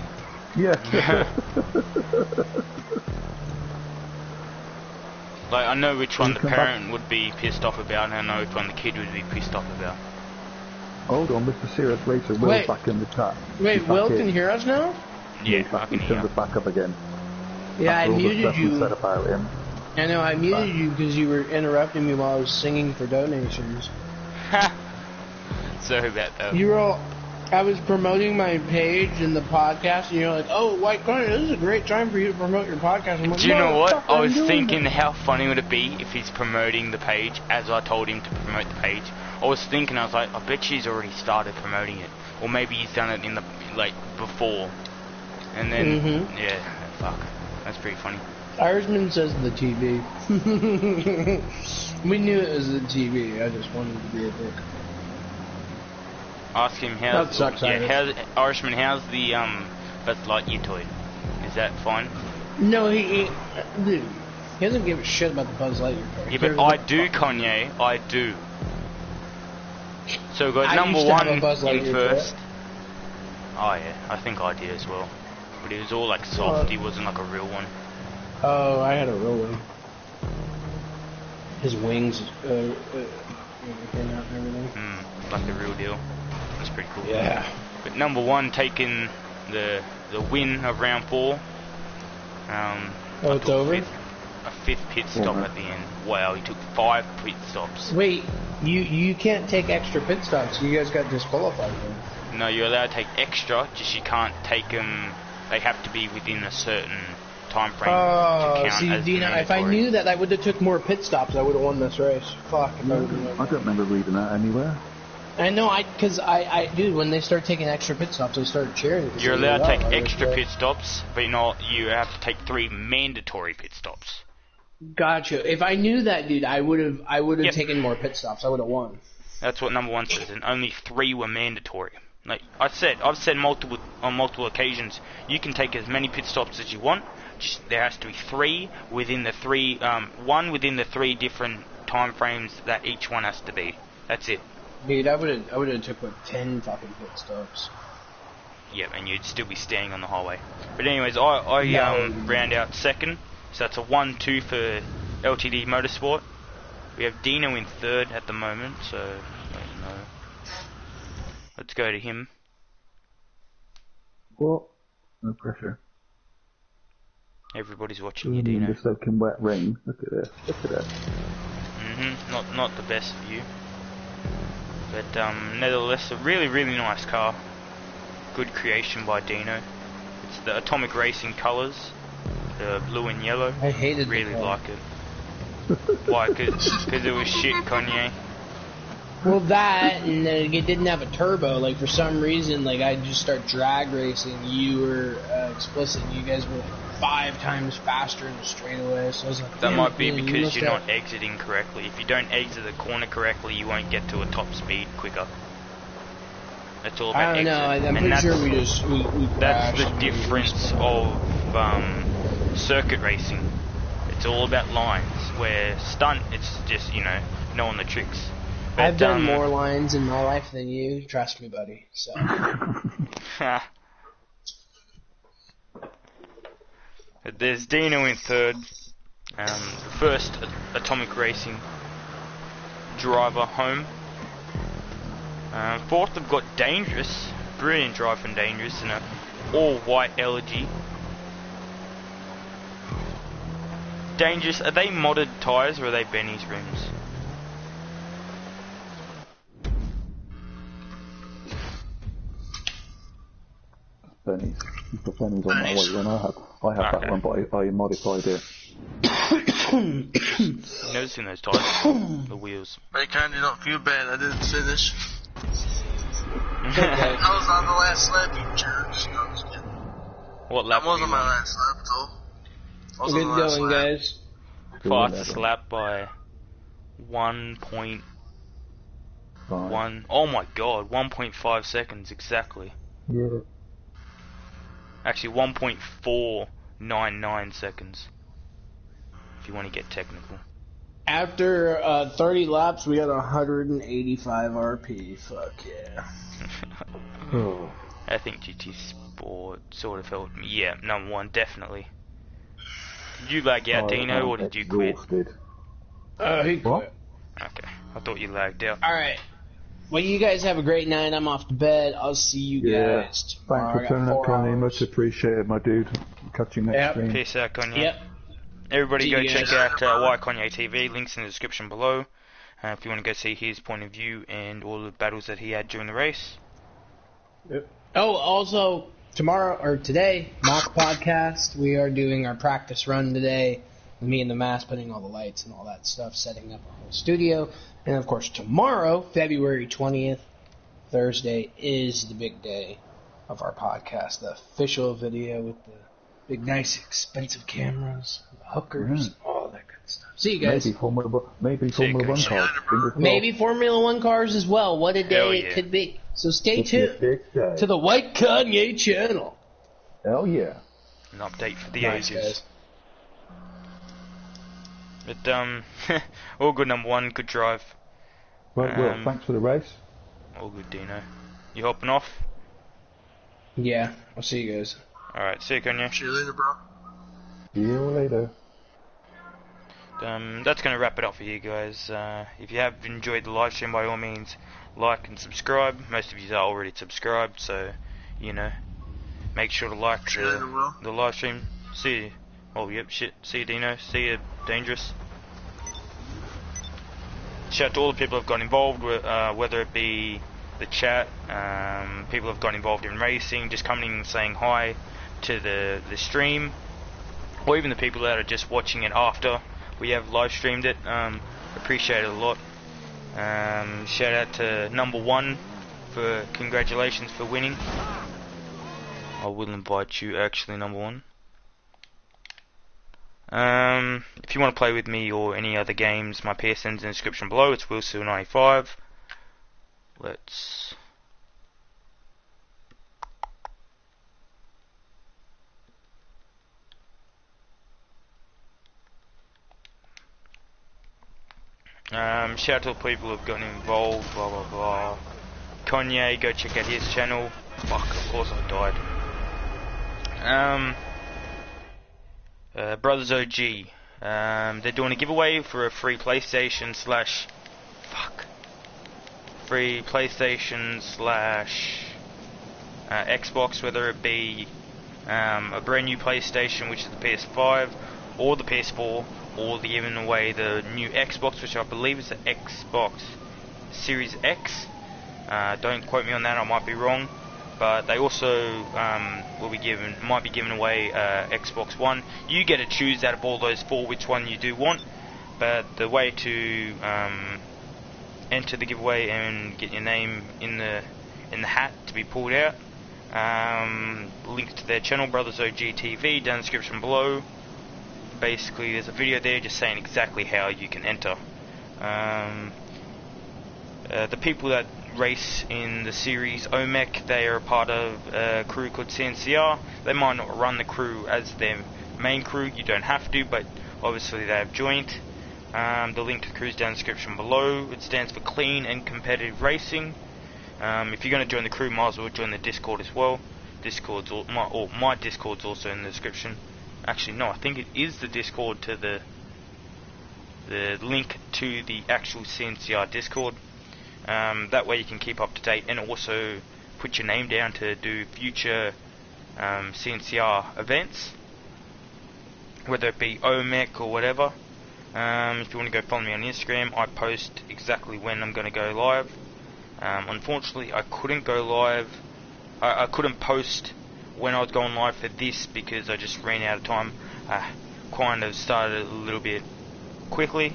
Yeah. Like, I know which one the come back? parent would be pissed off about, and I know which one the kid would be pissed off about. Hold on, Mr. Serious Racer, Will's Wait. back in the chat. Wait, He's Will back can in. hear us now? Yeah, He's I back, can he's hear. turned us back up again. Yeah, I After all the muted stuff we you. said about him. I know, I muted you because you were interrupting me while I was singing for donations. Sorry about that. You were all, I was promoting my page and the podcast, and you're like, "Oh, WhiteKanye, this is a great time for you to promote your podcast." I'm like, Do you know what? "Motherfucker, I I'm was doing thinking it." how funny would it be if he's promoting the page as I told him to promote the page. I was thinking, I was like, I bet she's already started promoting it. Or maybe he's done it in the, like, before. And then, Mhm. yeah, fuck. That's pretty funny. Irishman says the TV. We knew it was the TV. I just wanted to be a dick. Ask him That sucks, Irish. Irishman, how's the, Buzz Lightyear toy? Is that fine? No, dude, he doesn't give a shit about the Buzz Lightyear toy. Yeah, but I do, Kanye. I do. So we got I number used to have 1 a Buzz in Lightyear first. Oh yeah, I think I did as well. But it was all like soft, he wasn't like a real one. Oh, I had a real one. His wings, came out and everything. Like the real deal. That's pretty cool. Yeah. But number 1 taking the win of round 4. Oh, it's over? A fifth pit stop at the end. Wow, he took 5 pit stops. Wait, you can't take extra pit stops. You guys got disqualified then. No, you're allowed to take extra, just you can't take them. They have to be within a certain time frame to count see, as Dina, if I mandatory. knew that, I would have took more pit stops. I would have won this race. Fuck. If I would've known I don't remember reading that anywhere. I know, dude, when they start taking extra pit stops, I started cheering. You're allowed to take extra pit stops, but you have to take 3 mandatory pit stops. Gotcha. If I knew that, dude, I would have Yep. taken more pit stops. I would have won. That's what number 1 says, and only 3 were mandatory. Like I've said on multiple occasions, you can take as many pit stops as you want. Just there has to be 3 within the 3, 1 within the 3 different time frames that each one has to be. That's it. Dude, I would have took like 10 fucking pit stops. Yeah, and you'd still be standing on the highway. But anyways, I round out second, so that's a 1-2 for LTD Motorsport. We have Dino in third at the moment, so I don't know. Let's go to him. What? No pressure. Everybody's watching you, Dino. The soaking wet rain. Look at this. Look at this. Not the best view. But nevertheless, a really, really nice car. Good creation by Dino. It's the Atomic Racing colours, the blue and yellow. I hated Really the car. like it. Why? Because it was shit, Kanye. Well, that, and then it didn't have a turbo. Like, for some reason, like, I just start drag racing. You were explicit. You guys were, like, 5 times faster in the straightaway. So I was like, That damn might it, be man, you because must you're have- not exiting correctly. If you don't exit the corner correctly, you won't get to a top speed quicker. That's all about I don't know. exit. I'm And pretty sure we that's crashed the and we difference respawned. of circuit racing. It's all about lines. Where stunt, it's just, knowing the tricks. But, I've done more lines in my life than you. Trust me, buddy. So. There's Dino in third. The first Atomic Racing driver home. Fourth, I've got Dangerous. Brilliant drive from Dangerous in a all-white elegy. Dangerous, are they modded tyres or are they Benny's rims? Benny's. The Benny's on that way. When I have that one, but I modified it. I've never seen those tyres, the wheels. I kind of don't feel bad. I didn't finish. I was on the last lap, you jerks. No, I'm just kidding. What lap? I was on my last lap, though. I was on the last going, lap. guys. Fastest lap by 1.1. Oh my god, 1.5 seconds exactly. Yeah. Actually, 1.499 seconds. If you want to get technical. After 30 laps, we got 185 RP. Fuck yeah. Oh. I think GT Sport sort of helped me. Yeah, number one, definitely. Did you lag out, Dino, or did you quit? He quit. What? Okay, I thought you lagged out. Alright. Well, you guys have a great night. I'm off to bed. I'll see you guys tomorrow. Thanks for turning up, Connie. hours. Much appreciated, my dude. Catch you next stream. Peace out, Kanye. Yep. Everybody See go you check guys. out WhiteKanye TV. Links in the description below. If you want to go see his point of view and all the battles that he had during the race. Yep. Oh, also, tomorrow, or today, mock podcast. We are doing our practice run today. Me and the mass putting all the lights and all that stuff, setting up our whole studio. And, of course, tomorrow, February 20th, Thursday, is the big day of our podcast. The official video with the big, nice, expensive cameras, the hookers, all that good stuff. See you guys. Maybe Formula 1 cars. Maybe Formula 1 cars as well. What a day Hell it yeah. could be. So stay It's a tuned big day. to the WhiteKanye channel. Hell yeah. An update for the Nice, ages. guys. But, all good, number one. Good drive. Right, Will, thanks for the race. All good, Dino. You hopping off? Yeah, I'll see you guys. Alright, see you, Kanye. See you later, bro. See you later. That's going to wrap it up for you guys. If you have enjoyed the live stream, by all means, like and subscribe. Most of you are already subscribed, so, you know, make sure to like See you later, Will. the live stream. See you. Oh, yep, shit. See you, Dino. See you, Dangerous. Shout out to all the people who have got involved, whether it be the chat, people who have got involved in racing, just coming in and saying hi to the stream, or even the people that are just watching it after we have live streamed it. Appreciate it a lot. Shout out to number one for congratulations for winning. I will invite you, actually, number one. If you want to play with me or any other games, my PSN's in the description below. It's Will95. Let's... shout out to the people who have gotten involved, blah blah blah. Kanye, go check out his channel. Fuck, of course I died. BrothersOG. They're doing a giveaway for a free PlayStation slash... Fuck. Free PlayStation slash... Xbox, whether it be a brand new PlayStation, which is the PS5, or the PS4, or they're giving away the new Xbox, which I believe is the Xbox Series X. Don't quote me on that, I might be wrong. But they also might be giving away Xbox One. You get to choose out of all those four which one you do want. But the way to enter the giveaway and get your name in the hat to be pulled out, link to their channel, BrothersOG TV, down in the description below. Basically, there's a video there just saying exactly how you can enter. The people that race in the series O-MEC, they are a part of a crew called CNCR. They might not run the crew as their main crew, you don't have to, but obviously they have joined. The link to the crew is down in the description below. It stands for Clean and Competitive Racing. If you're going to join the crew, might as well join the Discord as well. My Discord's also in the description. Actually, no, I think it is the Discord to the link to the actual CNCR Discord. That way you can keep up to date and also put your name down to do future CNCR events. whether it be O-MEC or whatever. If you want to go follow me on Instagram, I post exactly when I'm going to go live. Unfortunately, I couldn't go live. I couldn't post when I was going live for this because I just ran out of time. Kind of started a little bit quickly.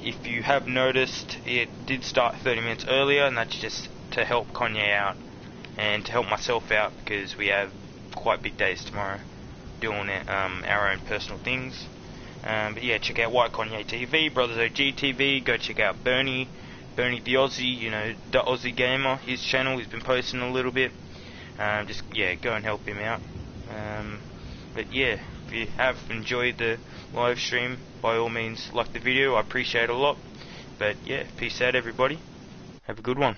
If you have noticed, it did start 30 minutes earlier, and that's just to help Kanye out and to help myself out because we have quite big days tomorrow doing it, our own personal things. But yeah, check out WhiteKanye TV, BrothersOG TV. Go check out Bernie the Aussie, you know, the Aussie gamer. His channel, he's been posting a little bit. Just yeah, go and help him out. But yeah, if you have enjoyed the live stream, by all means like the video. I appreciate it a lot. But yeah, peace out everybody. Have a good one.